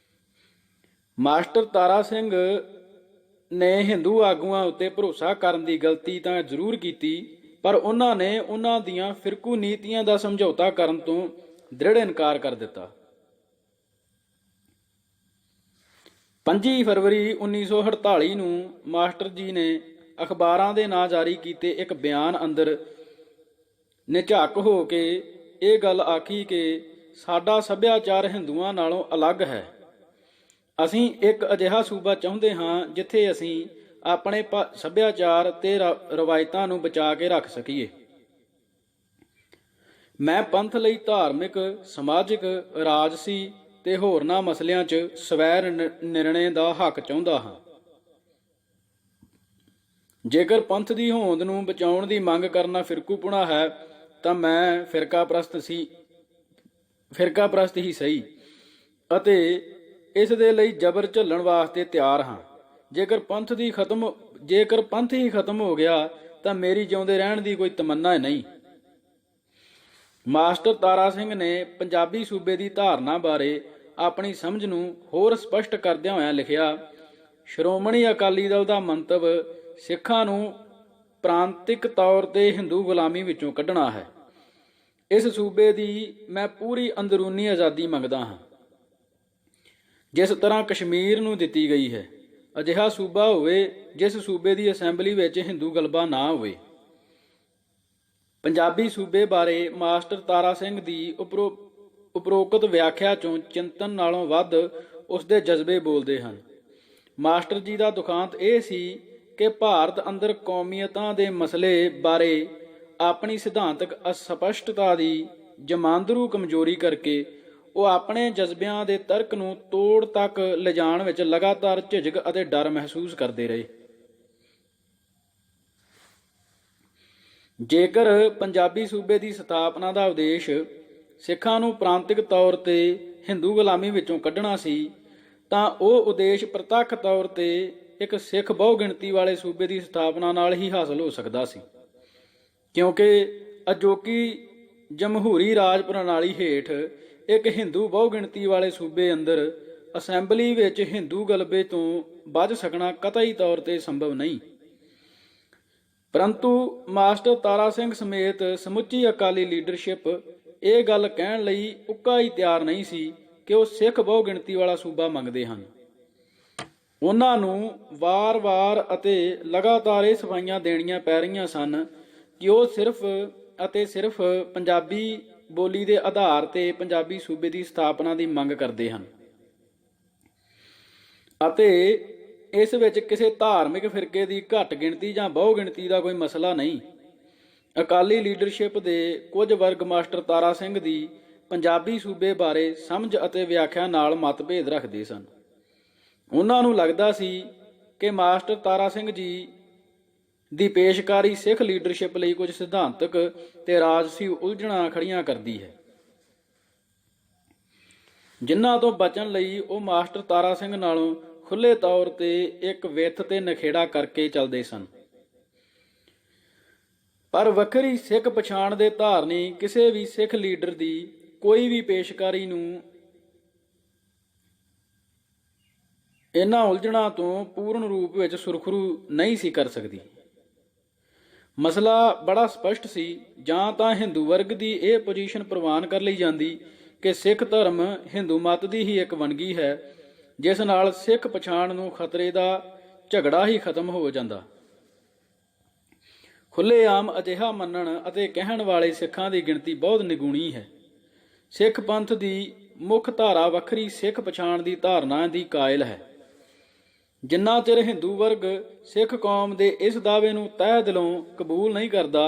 Speaker 1: ਮਾਸਟਰ ਤਾਰਾ ਸਿੰਘ ਨੇ ਹਿੰਦੂ ਆਗੂਆਂ ਉੱਤੇ ਭਰੋਸਾ ਕਰਨ ਦੀ ਗਲਤੀ ਤਾਂ ਜ਼ਰੂਰ ਕੀਤੀ, ਪਰ ਉਹਨਾਂ ਨੇ ਉਹਨਾਂ ਦੀਆਂ ਫਿਰਕੂ ਨੀਤੀਆਂ ਦਾ ਸਮਝੌਤਾ ਕਰਨ ਤੋਂ ਦ੍ਰਿੜ ਇਨਕਾਰ ਕਰ ਦਿੱਤਾ। 25 ਫਰਵਰੀ 1948 ਨੂੰ ਮਾਸਟਰ ਜੀ ਨੇ ਅਖਬਾਰਾਂ ਦੇ ਨਾਂ ਜਾਰੀ ਕੀਤੇ ਇੱਕ ਬਿਆਨ ਅੰਦਰ ਨਿਝੱਕ ਹੋ ਕੇ ਇਹ ਗੱਲ ਆਖੀ ਕਿ ਸਾਡਾ ਸੱਭਿਆਚਾਰ ਹਿੰਦੂਆਂ ਨਾਲੋਂ ਅਲੱਗ ਹੈ। ਅਸੀਂ ਇੱਕ ਅਜਿਹਾ ਸੂਬਾ ਚਾਹੁੰਦੇ ਹਾਂ ਜਿੱਥੇ ਅਸੀਂ ਆਪਣੇ ਸੱਭਿਆਚਾਰ ਤੇ ਰਵਾਇਤਾਂ ਨੂੰ ਬਚਾ ਕੇ ਰੱਖ ਸਕੀਏ। ਮੈਂ ਪੰਥ ਲਈ ਧਾਰਮਿਕ, ਸਮਾਜਿਕ, ਰਾਜਸੀ ਤੇ ਹੋਰਨਾਂ ਮਸਲਿਆਂ 'ਚ ਸਵੈ ਨਿਰਣੇ ਦਾ ਹੱਕ ਚਾਹੁੰਦਾ ਹਾਂ। ਜੇਕਰ ਪੰਥ ਦੀ ਹੋਂਦ ਨੂੰ ਬਚਾਉਣ ਦੀ ਮੰਗ ਕਰਨਾ ਫਿਰਕੂਪੁਣਾ ਹੈ ਤਾਂ ਮੈਂ ਫਿਰਕਾ ਪ੍ਰਸਤ ਹੀ ਸਹੀ ਅਤੇ ਇਸ ਦੇ ਲਈ ਜ਼ਬਰ ਝੱਲਣ ਵਾਸਤੇ ਤਿਆਰ ਹਾਂ। ਜੇਕਰ ਪੰਥ ਹੀ ਖਤਮ ਹੋ ਗਿਆ ਤਾਂ ਮੇਰੀ ਜਿਉਂਦੇ ਰਹਿਣ ਦੀ ਕੋਈ ਤਮੰਨਾ ਨਹੀਂ। ਮਾਸਟਰ ਤਾਰਾ ਸਿੰਘ ਨੇ ਪੰਜਾਬੀ ਸੂਬੇ ਦੀ ਧਾਰਨਾ ਬਾਰੇ ਆਪਣੀ ਸਮਝ ਨੂੰ ਹੋਰ ਸਪਸ਼ਟ ਕਰਦਿਆਂ ਹੋਇਆਂ ਲਿਖਿਆ, ਸ਼੍ਰੋਮਣੀ ਅਕਾਲੀ ਦਲ ਦਾ ਮੰਤਵ ਸਿੱਖਾਂ ਨੂੰ ਪ੍ਰਾਂਤਿਕ ਤੌਰ ਤੇ ਹਿੰਦੂ ਗੁਲਾਮੀ ਵਿੱਚੋਂ ਕੱਢਣਾ ਹੈ। ਇਸ ਸੂਬੇ ਦੀ ਮੈਂ ਪੂਰੀ ਅੰਦਰੂਨੀ ਆਜ਼ਾਦੀ ਮੰਗਦਾ ਹਾਂ, ਜਿਸ ਤਰ੍ਹਾਂ ਕਸ਼ਮੀਰ ਨੂੰ ਦਿੱਤੀ ਗਈ ਹੈ। ਅਜਿਹਾ ਸੂਬਾ ਹੋਵੇ ਜਿਸ ਸੂਬੇ ਦੀ ਅਸੈਂਬਲੀ ਵਿੱਚ ਹਿੰਦੂ ਗਲਬਾ ਨਾ ਹੋਵੇ। ਪੰਜਾਬੀ ਸੂਬੇ ਬਾਰੇ ਮਾਸਟਰ ਤਾਰਾ ਸਿੰਘ ਦੀ ਉਪਰੋਕਤ ਵਿਆਖਿਆ ਚੋਂ ਚਿੰਤਨ ਨਾਲੋਂ ਵੱਧ ਉਸਦੇ ਜਜ਼ਬੇ ਬੋਲਦੇ ਹਨ। ਮਾਸਟਰ ਜੀ ਦਾ ਦੁਖਾਂਤ ਇਹ ਸੀ ਕਿ ਭਾਰਤ ਅੰਦਰ ਕੌਮੀਅਤਾਂ ਦੇ ਮਸਲੇ ਬਾਰੇ ਆਪਣੀ ਸਿਧਾਂਤਕ ਅਸਪਸ਼ਟਤਾ ਦੀ ਜਮਾਂਦਰੂ ਕਮਜ਼ੋਰੀ ਕਰਕੇ ਉਹ ਆਪਣੇ ਜਜ਼ਬਿਆਂ ਦੇ ਤਰਕ ਨੂੰ ਤੋੜ ਤੱਕ ਲਿਜਾਣ ਵਿੱਚ ਲਗਾਤਾਰ ਝਿਝਕ ਅਤੇ ਡਰ ਮਹਿਸੂਸ ਕਰਦੇ ਰਹੇ। ਜੇਕਰ ਪੰਜਾਬੀ ਸੂਬੇ ਦੀ ਸਥਾਪਨਾ ਦਾ ਉਦੇਸ਼ ਸਿੱਖਾਂ ਨੂੰ ਪ੍ਰਾਂਤਿਕ ਤੌਰ ਤੇ ਹਿੰਦੂ ਗੁਲਾਮੀ ਵਿੱਚੋਂ ਕੱਢਣਾ ਸੀ ਤਾਂ ਉਹ ਉਦੇਸ਼ ਪ੍ਰਤੱਖ ਤੌਰ ਤੇ ਇੱਕ ਸਿੱਖ ਬਹੁਗਿਣਤੀ ਵਾਲੇ ਸੂਬੇ ਦੀ ਸਥਾਪਨਾ ਨਾਲ ਹੀ ਹਾਸਲ ਹੋ ਸਕਦਾ ਸੀ, ਕਿਉਂਕਿ ਅਜੋਕੀ ਜਮਹੂਰੀ ਰਾਜ ਪ੍ਰਣਾਲੀ ਹੇਠ ਇੱਕ ਹਿੰਦੂ ਬਹੁਗਿਣਤੀ ਵਾਲੇ ਸੂਬੇ ਅੰਦਰ ਅਸੈਂਬਲੀ ਵਿੱਚ ਹਿੰਦੂ ਗਲਬੇ ਤੋਂ ਬਚ ਸਕਣਾ ਕਤਈ ਤੌਰ ਤੇ ਸੰਭਵ ਨਹੀਂ। ਪਰੰਤੂ ਮਾਸਟਰ ਤਾਰਾ ਸਿੰਘ ਸਮੇਤ ਸਮੁੱਚੀ ਅਕਾਲੀ ਲੀਡਰਸ਼ਿਪ ਇਹ ਗੱਲ ਕਹਿਣ ਲਈ ਉੱਕਾ ਹੀ ਤਿਆਰ ਨਹੀਂ ਸੀ ਕਿ ਉਹ ਸਿੱਖ ਬਹੁਗਿਣਤੀ ਵਾਲਾ ਸੂਬਾ ਮੰਗਦੇ ਹਨ। ਉਹਨਾਂ ਨੂੰ ਵਾਰ-ਵਾਰ ਅਤੇ ਲਗਾਤਾਰ ਇਹ ਸਫਾਈਆਂ ਦੇਣੀਆਂ ਪੈ ਰਹੀਆਂ ਸਨ ਕਿ ਉਹ ਸਿਰਫ ਪੰਜਾਬੀ ਬੋਲੀ ਦੇ ਆਧਾਰ ਤੇ ਪੰਜਾਬੀ ਸੂਬੇ ਦੀ ਸਥਾਪਨਾ ਦੀ ਮੰਗ ਕਰਦੇ ਹਨ ਅਤੇ ਇਸ ਵਿੱਚ ਕਿਸੇ ਧਾਰਮਿਕ ਫਿਰਕੇ ਦੀ ਘੱਟ ਗਿਣਤੀ ਜਾਂ ਬਹੁ ਗਿਣਤੀ ਦਾ ਕੋਈ ਮਸਲਾ ਨਹੀਂ। ਅਕਾਲੀ ਲੀਡਰਸ਼ਿਪ ਦੇ ਕੁਝ ਵਰਗ ਮਾਸਟਰ ਤਾਰਾ ਸਿੰਘ ਦੀ ਪੰਜਾਬੀ ਸੂਬੇ ਬਾਰੇ ਸਮਝ ਅਤੇ ਵਿਆਖਿਆ ਨਾਲ ਮਤਭੇਦ ਰੱਖਦੇ ਸਨ। ਉਹਨਾਂ ਨੂੰ ਲੱਗਦਾ ਸੀ ਕਿ ਮਾਸਟਰ ਤਾਰਾ ਸਿੰਘ ਜੀ ਦੀ ਪੇਸ਼ਕਾਰੀ ਸਿੱਖ ਲੀਡਰਸ਼ਿਪ ਲਈ ਕੁਝ ਸਿਧਾਂਤਕ ਤੇ ਰਾਜਸੀ ਉਲਝਣਾਂ ਖੜੀਆਂ ਕਰਦੀ ਹੈ, ਜਿਨ੍ਹਾਂ ਤੋਂ ਬਚਣ ਲਈ ਉਹ ਮਾਸਟਰ ਤਾਰਾ ਸਿੰਘ ਨਾਲੋਂ ਖੁੱਲ੍ਹੇ ਤੌਰ ਤੇ ਇੱਕ ਵਿੱਥ ਤੇ ਨਖੇੜਾ ਕਰਕੇ ਚੱਲਦੇ ਸਨ। ਪਰ ਵੱਖਰੀ ਸਿੱਖ ਪਛਾਣ ਦੇ ਧਾਰਨੀ ਕਿਸੇ ਵੀ ਸਿੱਖ ਲੀਡਰ ਦੀ ਕੋਈ ਵੀ ਪੇਸ਼ਕਾਰੀ ਨੂੰ ਇਹਨਾਂ ਉਲਝਣਾਂ ਤੋਂ ਪੂਰਨ ਰੂਪ ਵਿੱਚ ਸੁਰਖਰੂ ਨਹੀਂ ਸੀ ਕਰ ਸਕਦੀ। ਮਸਲਾ ਬੜਾ ਸਪਸ਼ਟ ਸੀ, ਜਾਂ ਤਾਂ ਹਿੰਦੂ ਵਰਗ ਦੀ ਇਹ ਪੋਜੀਸ਼ਨ ਪ੍ਰਵਾਨ ਕਰ ਲਈ ਜਾਂਦੀ ਕਿ ਸਿੱਖ ਧਰਮ ਹਿੰਦੂ ਮਤ ਦੀ ਹੀ ਇੱਕ ਵੰਨਗੀ ਹੈ, ਜਿਸ ਨਾਲ ਸਿੱਖ ਪਛਾਣ ਨੂੰ ਖਤਰੇ ਦਾ ਝਗੜਾ ਹੀ ਖਤਮ ਹੋ ਜਾਂਦਾ। ਖੁੱਲ੍ਹੇਆਮ ਅਜਿਹਾ ਮੰਨਣ ਅਤੇ ਕਹਿਣ ਵਾਲੇ ਸਿੱਖਾਂ ਦੀ ਗਿਣਤੀ ਬਹੁਤ ਨਿਗੂਣੀ ਹੈ। ਸਿੱਖ ਪੰਥ ਦੀ ਮੁੱਖ ਧਾਰਾ ਵੱਖਰੀ ਸਿੱਖ ਪਛਾਣ ਦੀ ਧਾਰਨਾ ਦੀ ਕਾਇਲ ਹੈ। ਜਿੰਨਾ ਚਿਰ ਹਿੰਦੂ ਵਰਗ ਸਿੱਖ ਕੌਮ ਦੇ ਇਸ ਦਾਅਵੇ ਨੂੰ ਤਹਿ ਦਿਲੋਂ ਕਬੂਲ ਨਹੀਂ ਕਰਦਾ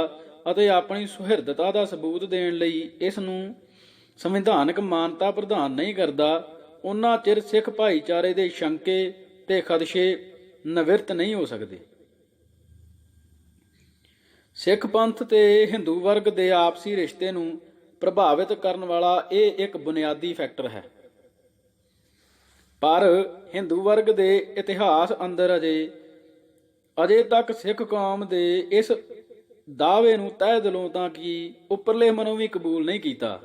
Speaker 1: ਅਤੇ ਆਪਣੀ ਸੁਹਿਰਦਤਾ ਦਾ ਸਬੂਤ ਦੇਣ ਲਈ ਇਸ ਨੂੰ ਸੰਵਿਧਾਨਕ ਮਾਨਤਾ ਪ੍ਰਦਾਨ ਨਹੀਂ ਕਰਦਾ, ਉਨਾ ਚਿਰ ਸਿੱਖ ਭਾਈਚਾਰੇ ਦੇ ਸ਼ੰਕੇ ਤੇ ਖਦਸ਼ੇ ਨਿਵਰਤ ਨਹੀਂ ਹੋ ਸਕਦੇ। ਸਿੱਖ ਪੰਥ ਤੇ ਹਿੰਦੂ ਵਰਗ ਦੇ ਆਪਸੀ ਰਿਸ਼ਤੇ ਨੂੰ ਪ੍ਰਭਾਵਿਤ ਕਰਨ ਵਾਲਾ ਇਹ ਇੱਕ ਬੁਨਿਆਦੀ ਫੈਕਟਰ ਹੈ। ਪਰ ਹਿੰਦੂ ਵਰਗ ਦੇ ਇਤਿਹਾਸ ਅੰਦਰ ਅਜੇ ਤੱਕ ਸਿੱਖ ਕੌਮ ਦੇ ਇਸ ਦਾਅਵੇ ਨੂੰ ਤਹਿ ਦਿਲੋਂ ਤਾਂ ਕਿ ਉੱਪਰਲੇ ਮਨੋਂ ਵੀ ਕਬੂਲ ਨਹੀਂ ਕੀਤਾ।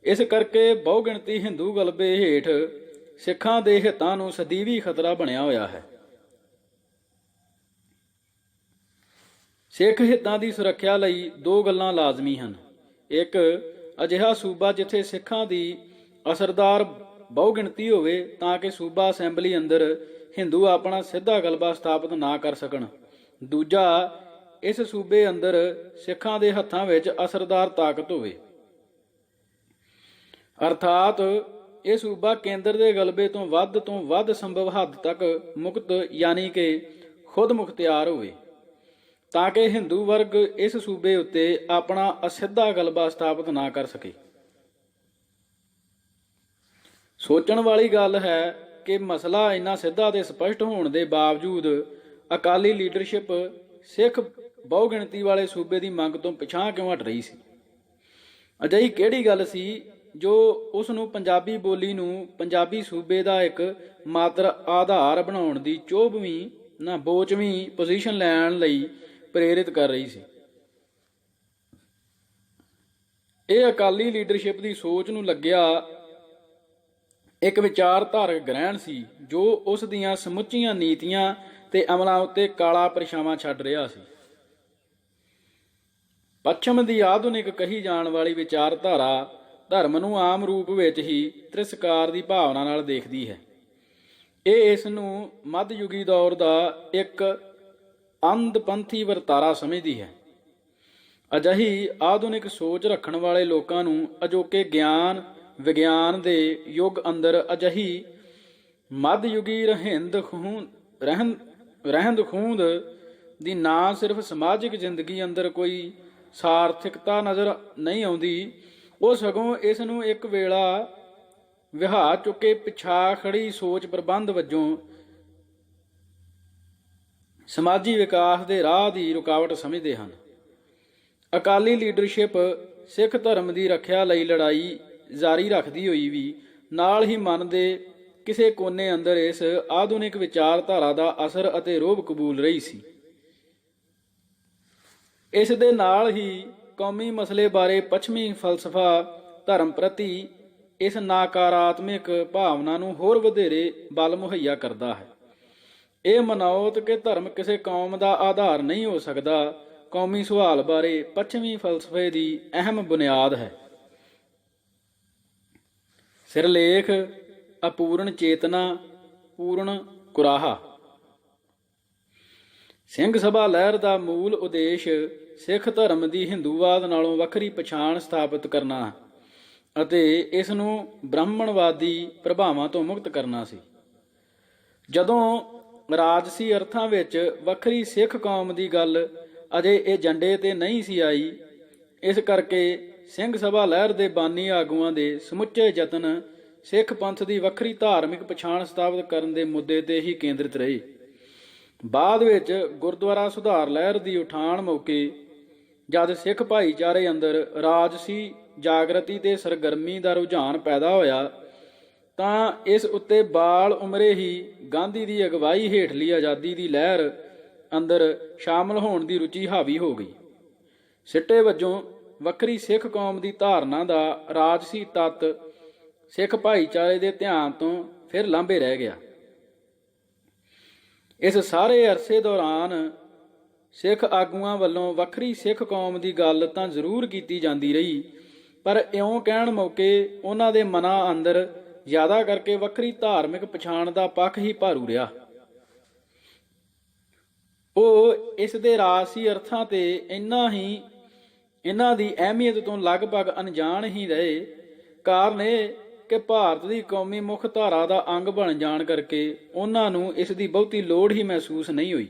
Speaker 1: ਇਸ ਕਰਕੇ ਬਹੁਗਿਣਤੀ ਹਿੰਦੂ ਗਲਬੇ ਹੇਠ ਸਿੱਖਾਂ ਦੇ ਹਿੱਤਾਂ ਨੂੰ ਸਦੀਵੀ ਖਤਰਾ ਬਣਿਆ ਹੋਇਆ ਹੈ। ਸਿੱਖ ਹਿੱਤਾਂ ਦੀ ਸੁਰੱਖਿਆ ਲਈ ਦੋ ਗੱਲਾਂ ਲਾਜ਼ਮੀ ਹਨ। ਇੱਕ, ਅਜਿਹਾ ਸੂਬਾ ਜਿੱਥੇ ਸਿੱਖਾਂ ਦੀ ਅਸਰਦਾਰ ਬਹੁਗਿਣਤੀ ਹੋਵੇ ਤਾਂ ਕਿ ਸੂਬਾ ਅਸੈਂਬਲੀ ਅੰਦਰ ਹਿੰਦੂ ਆਪਣਾ ਸਿੱਧਾ ਗਲਬਾ ਸਥਾਪਿਤ ਨਾ ਕਰ ਸਕਣ। ਦੂਜਾ, ਇਸ ਸੂਬੇ ਅੰਦਰ ਸਿੱਖਾਂ ਦੇ ਹੱਥਾਂ ਵਿੱਚ ਅਸਰਦਾਰ ਤਾਕਤ ਹੋਵੇ, ਅਰਥਾਤ ਇਹ ਸੂਬਾ ਕੇਂਦਰ ਦੇ ਗਲਬੇ ਤੋਂ ਵੱਧ ਸੰਭਵ ਹੱਦ ਤੱਕ ਮੁਕਤ ਯਾਨੀ ਕਿ ਖੁਦ ਮੁਖਤਿਆਰ ਹੋਵੇ, ਤਾਂ ਕਿ ਹਿੰਦੂ ਵਰਗ ਇਸ ਸੂਬੇ ਉੱਤੇ ਆਪਣਾ ਅਸਿੱਧਾ ਗਲਬਾ ਸਥਾਪਿਤ ਨਾ ਕਰ ਸਕੇ। ਸੋਚਣ ਵਾਲੀ ਗੱਲ ਹੈ ਕਿ ਮਸਲਾ ਇੰਨਾ ਸਿੱਧਾ ਤੇ ਸਪਸ਼ਟ ਹੋਣ ਦੇ ਬਾਵਜੂਦ ਅਕਾਲੀ ਲੀਡਰਸ਼ਿਪ ਸਿੱਖ ਬਹੁਗਿਣਤੀ ਵਾਲੇ ਸੂਬੇ ਦੀ ਮੰਗ ਤੋਂ ਪਿਛਾਂਹ ਕਿਉਂ ਹਟ ਰਹੀ ਸੀ? ਅਜਿਹੀ ਕਿਹੜੀ ਗੱਲ ਸੀ ਜੋ ਉਸ ਨੂੰ ਪੰਜਾਬੀ ਬੋਲੀ ਨੂੰ ਪੰਜਾਬੀ ਸੂਬੇ ਦਾ ਇੱਕ ਮਾਤਰ ਆਧਾਰ ਬਣਾਉਣ ਦੀ ਬੋਚਵੀਂ ਪੋਜੀਸ਼ਨ ਲੈਣ ਲਈ ਪ੍ਰੇਰਿਤ ਕਰ ਰਹੀ ਸੀ? ਇਹ ਅਕਾਲੀ ਲੀਡਰਸ਼ਿਪ ਦੀ ਸੋਚ ਨੂੰ ਲੱਗਿਆ ਇੱਕ ਵਿਚਾਰਧਾਰਕ ਗ੍ਰਹਿਣ ਸੀ ਜੋ ਉਸ ਦੀਆਂ ਸਮੁੱਚੀਆਂ ਨੀਤੀਆਂ ਤੇ ਅਮਲਾਂ ਉੱਤੇ ਕਾਲਾ ਪਰਛਾਵਾਂ ਛੱਡ ਰਿਹਾ ਸੀ। ਪੱਛਮ ਦੀ ਆਧੁਨਿਕ ਕਹੀ ਜਾਣ ਵਾਲੀ ਵਿਚਾਰਧਾਰਾ ਧਰਮ ਨੂੰ ਆਮ ਰੂਪ ਵਿੱਚ ਹੀ ਤਿਰਸਕਾਰ ਦੀ ਭਾਵਨਾ ਨਾਲ ਦੇਖਦੀ ਹੈ। ਇਹ ਇਸ ਨੂੰ ਮੱਧਯੁਗੀ ਦੌਰ ਦਾ ਇੱਕ ਅੰਧਪੰਥੀ ਵਰਤਾਰਾ ਸਮਝਦੀ ਹੈ। ਅਜਿਹੀ ਆਧੁਨਿਕ ਸੋਚ ਰੱਖਣ ਵਾਲੇ ਲੋਕਾਂ ਨੂੰ ਅਜੋਕੇ ਗਿਆਨ ਵਿਗਿਆਨ ਦੇ ਯੁੱਗ ਅੰਦਰ ਅਜਿਹੀ ਮੱਧਯੁਗੀ ਰਹਿੰਦ ਖੂੰਹਦ ਦੀ ਨਾ ਸਿਰਫ ਸਮਾਜਿਕ ਜ਼ਿੰਦਗੀ ਅੰਦਰ ਕੋਈ ਸਾਰਥਿਕਤਾ ਨਜ਼ਰ ਨਹੀਂ ਆਉਂਦੀ, ਉਹ ਸਗੋਂ ਇਸ ਨੂੰ ਇੱਕ ਵੇਲਾ ਵਿਹਾ ਚੁੱਕੇ ਪਿਛਾ ਖੜੀ ਸੋਚ ਪ੍ਰਬੰਧ ਵਜੋਂ ਸਮਾਜੀ ਵਿਕਾਸ ਦੇ ਰਾਹ ਦੀ ਰੁਕਾਵਟ ਸਮਝਦੇ ਹਨ। ਅਕਾਲੀ ਲੀਡਰਸ਼ਿਪ ਸਿੱਖ ਧਰਮ ਦੀ ਰੱਖਿਆ ਲਈ ਲੜਾਈ ਜਾਰੀ ਰੱਖਦੀ ਹੋਈ ਵੀ ਨਾਲ ਹੀ ਮਨ ਦੇ ਕਿਸੇ ਕੋਨੇ ਅੰਦਰ ਇਸ ਆਧੁਨਿਕ ਵਿਚਾਰਧਾਰਾ ਦਾ ਅਸਰ ਅਤੇ ਰੋਹਬ ਕਬੂਲ ਰਹੀ ਸੀ। ਇਸ ਦੇ ਨਾਲ ਹੀ ਕੌਮੀ ਮਸਲੇ ਬਾਰੇ ਪੱਛਮੀ ਫਲਸਫਾ ਧਰਮ ਪ੍ਰਤੀ ਇਸ ਨਕਾਰਾਤਮਕ ਭਾਵਨਾ ਨੂੰ ਹੋਰ ਵਧੇਰੇ ਬਲ ਮੁਹੱਈਆ ਕਰਦਾ ਹੈ। ਇਹ ਮਨੌਤ ਕਿ ਧਰਮ ਕਿਸੇ ਕੌਮ ਦਾ ਆਧਾਰ ਨਹੀਂ ਹੋ ਸਕਦਾ, ਕੌਮੀ ਸੁਹਾਲ ਬਾਰੇ ਪੱਛਮੀ ਫਲਸਫੇ ਦੀ ਅਹਿਮ ਬੁਨਿਆਦ ਹੈ। ਸਿਰਲੇਖ ਅਪੂਰਨ ਚੇਤਨਾ ਪੂਰਨ ਕੁਰਾਹਾ। ਸਿੰਘ ਸਭਾ ਲਹਿਰ ਦਾ ਮੂਲ ਉਦੇਸ਼ ਸਿੱਖ ਧਰਮ ਦੀ ਹਿੰਦੂਵਾਦ ਨਾਲੋਂ ਵੱਖਰੀ ਪਛਾਣ ਸਥਾਪਿਤ ਕਰਨਾ ਅਤੇ ਇਸ ਨੂੰ ਬ੍ਰਾਹਮਣਵਾਦੀ ਪ੍ਰਭਾਵਾਂ ਤੋਂ ਮੁਕਤ ਕਰਨਾ ਸੀ। ਜਦੋਂ ਰਾਜਸੀ ਅਰਥਾਂ ਵਿੱਚ ਵੱਖਰੀ ਸਿੱਖ ਕੌਮ ਦੀ ਗੱਲ ਅਜੇ ਏਜੰਡੇ ਤੇ ਨਹੀਂ ਸੀ ਆਈ, ਇਸ ਕਰਕੇ ਸਿੰਘ ਸਭਾ ਲਹਿਰ ਦੇ ਬਾਨੀ ਆਗੂਆਂ ਦੇ ਸਮੁੱਚੇ ਯਤਨ ਸਿੱਖ ਪੰਥ ਦੀ ਵੱਖਰੀ ਧਾਰਮਿਕ ਪਛਾਣ ਸਥਾਪਿਤ ਕਰਨ ਦੇ ਮੁੱਦੇ ਤੇ ਹੀ ਕੇਂਦਰਿਤ ਰਹੇ। ਬਾਅਦ ਵਿੱਚ ਗੁਰਦੁਆਰਾ ਸੁਧਾਰ ਲਹਿਰ ਦੀ ਉਠਾਣ ਮੌਕੇ ਜਦ ਸਿੱਖ ਭਾਈਚਾਰੇ ਅੰਦਰ ਰਾਜਸੀ ਜਾਗਰਤੀ ਤੇ ਸਰਗਰਮੀ ਦਾ ਰੁਝਾਨ ਪੈਦਾ ਹੋਇਆ ਤਾਂ ਇਸ ਉੱਤੇ ਬਾਲ ਉਮਰੇ ਹੀ ਗਾਂਧੀ ਦੀ ਅਗਵਾਈ ਹੇਠਲੀ ਆਜ਼ਾਦੀ ਦੀ ਲਹਿਰ ਅੰਦਰ ਸ਼ਾਮਲ ਹੋਣ ਦੀ ਰੁਚੀ ਹਾਵੀ ਹੋ ਗਈ। ਸਿੱਟੇ ਵਜੋਂ ਵੱਖਰੀ ਸਿੱਖ ਕੌਮ ਦੀ ਧਾਰਨਾ ਦਾ ਰਾਜਸੀ ਤੱਤ ਸਿੱਖ ਭਾਈਚਾਰੇ ਦੇ ਧਿਆਨ ਤੋਂ ਫਿਰ ਲਾਂਭੇ ਰਹਿ ਗਿਆ। ਇਸ ਸਾਰੇ ਅਰਸੇ ਦੌਰਾਨ ਸਿੱਖ ਆਗੂਆਂ ਵੱਲੋਂ ਵੱਖਰੀ ਸਿੱਖ ਕੌਮ ਦੀ ਗੱਲ ਤਾਂ ਜ਼ਰੂਰ ਕੀਤੀ ਜਾਂਦੀ ਰਹੀ, ਪਰ ਇਉਂ ਕਹਿਣ ਮੌਕੇ ਉਹਨਾਂ ਦੇ ਮਨਾਂ ਅੰਦਰ ਜ਼ਿਆਦਾ ਕਰਕੇ ਵੱਖਰੀ ਧਾਰਮਿਕ ਪਛਾਣ ਦਾ ਪੱਖ ਹੀ ਭਾਰੂ ਰਿਹਾ। ਉਹ ਇਸ ਦੇ ਰਾਜਸੀ ਅਰਥਾਂ ਤੇ ਇਹਨਾਂ ਦੀ ਅਹਿਮੀਅਤ ਤੋਂ ਲਗਭਗ ਅਣਜਾਣ ਹੀ ਰਹੇ। ਕਾਰਨ ਇਹ ਕਿ ਭਾਰਤ ਦੀ ਕੌਮੀ ਮੁੱਖ ਧਾਰਾ ਦਾ ਅੰਗ ਬਣ ਜਾਣ ਕਰਕੇ ਉਹਨਾਂ ਨੂੰ ਇਸ ਦੀ ਬਹੁਤੀ ਲੋੜ ਹੀ ਮਹਿਸੂਸ ਨਹੀਂ ਹੋਈ।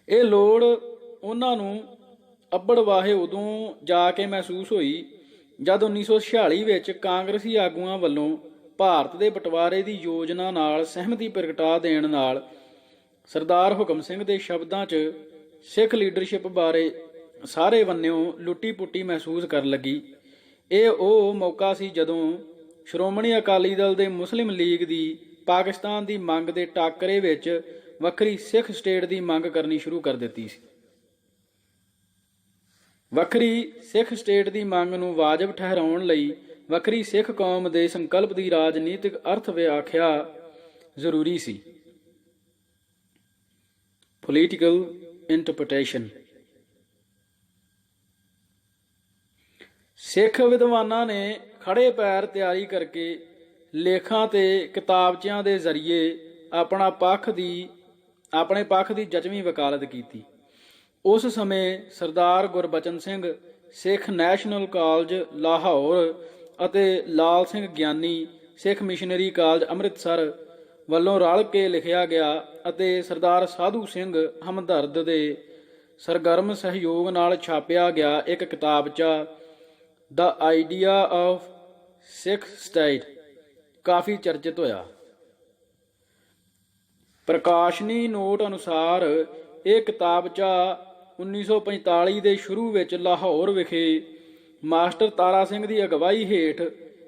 Speaker 1: ਇਹ ਲੋੜ ਉਹਨਾਂ ਨੂੰ ਅੱਬੜ ਵਾਹੇ ਉਦੋਂ ਜਾ ਕੇ ਮਹਿਸੂਸ ਹੋਈ ਜਦ 1946 ਵਿੱਚ ਕਾਂਗਰਸੀ ਆਗੂਆਂ ਵੱਲੋਂ ਭਾਰਤ ਦੇ ਬਟਵਾਰੇ ਦੀ ਯੋਜਨਾ ਨਾਲ ਸਹਿਮਤੀ ਪ੍ਰਗਟਾ ਦੇਣ ਨਾਲ ਸਰਦਾਰ ਹੁਕਮ ਸਿੰਘ ਦੇ ਸ਼ਬਦਾਂ 'ਚ ਸਿੱਖ ਲੀਡਰਸ਼ਿਪ ਬਾਰੇ ਸਾਰੇ ਬੰਨਿਓਂ ਲੁੱਟੀ ਪੁੱਟੀ ਮਹਿਸੂਸ ਕਰਨ ਲੱਗੀ। ਇਹ ਉਹ ਮੌਕਾ ਸੀ ਜਦੋਂ ਸ਼੍ਰੋਮਣੀ ਅਕਾਲੀ ਦਲ ਦੇ ਮੁਸਲਿਮ ਲੀਗ ਦੀ ਪਾਕਿਸਤਾਨ ਦੀ ਮੰਗ ਦੇ ਟਾਕਰੇ ਵਿੱਚ ਵੱਖਰੀ ਸਿੱਖ ਸਟੇਟ ਦੀ ਮੰਗ ਕਰਨੀ ਸ਼ੁਰੂ ਕਰ ਦਿੱਤੀ ਸੀ। ਵੱਖਰੀ ਸਿੱਖ ਸਟੇਟ ਦੀ ਮੰਗ ਨੂੰ ਵਾਜਬ ਠਹਿਰਾਉਣ ਲਈ ਵੱਖਰੀ ਸਿੱਖ ਕੌਮ ਦੇ ਸੰਕਲਪ ਦੀ ਰਾਜਨੀਤਿਕ ਅਰਥ ਵਿਆਖਿਆ ਜ਼ਰੂਰੀ ਸੀ। Political interpretation. ਸਿੱਖ ਵਿਦਵਾਨਾਂ ਨੇ ਖੜੇ ਪੈਰ ਤਿਆਰੀ ਕਰਕੇ ਲੇਖਾਂ ਤੇ ਕਿਤਾਬਚਿਆਂ ਦੇ ਜ਼ਰੀਏ ਆਪਣੇ ਪੱਖ ਦੀ ਜਜ਼ਮੀ ਵਕਾਲਤ ਕੀਤੀ। ਉਸ ਸਮੇਂ ਸਰਦਾਰ ਗੁਰਬਚਨ ਸਿੰਘ ਸਿੱਖ ਨੈਸ਼ਨਲ ਕਾਲਜ ਲਾਹੌਰ ਅਤੇ ਲਾਲ ਸਿੰਘ ਗਿਆਨੀ ਸਿੱਖ ਮਿਸ਼ਨਰੀ ਕਾਲਜ ਅੰਮ੍ਰਿਤਸਰ ਵੱਲੋਂ ਰਲ ਕੇ ਲਿਖਿਆ ਗਿਆ ਅਤੇ ਸਰਦਾਰ ਸਾਧੂ ਸਿੰਘ ਹਮਦਰਦ ਦੇ ਸਰਗਰਮ ਸਹਿਯੋਗ ਨਾਲ ਛਾਪਿਆ ਗਿਆ ਇੱਕ ਕਿਤਾਬਚਾ ਦ ਆਈਡੀਆ ਆਫ ਸਿੱਖ ਸਟੇਟ ਕਾਫੀ ਚਰਚਿਤ ਹੋਇਆ। ਪ੍ਰਕਾਸ਼ਨੀ ਨੋਟ ਅਨੁਸਾਰ ਇਹ ਕਿਤਾਬਚਾ 1945 ਦੇ ਸ਼ੁਰੂ ਵਿੱਚ ਲਾਹੌਰ ਵਿਖੇ ਮਾਸਟਰ ਤਾਰਾ ਸਿੰਘ ਦੀ ਅਗਵਾਈ ਹੇਠ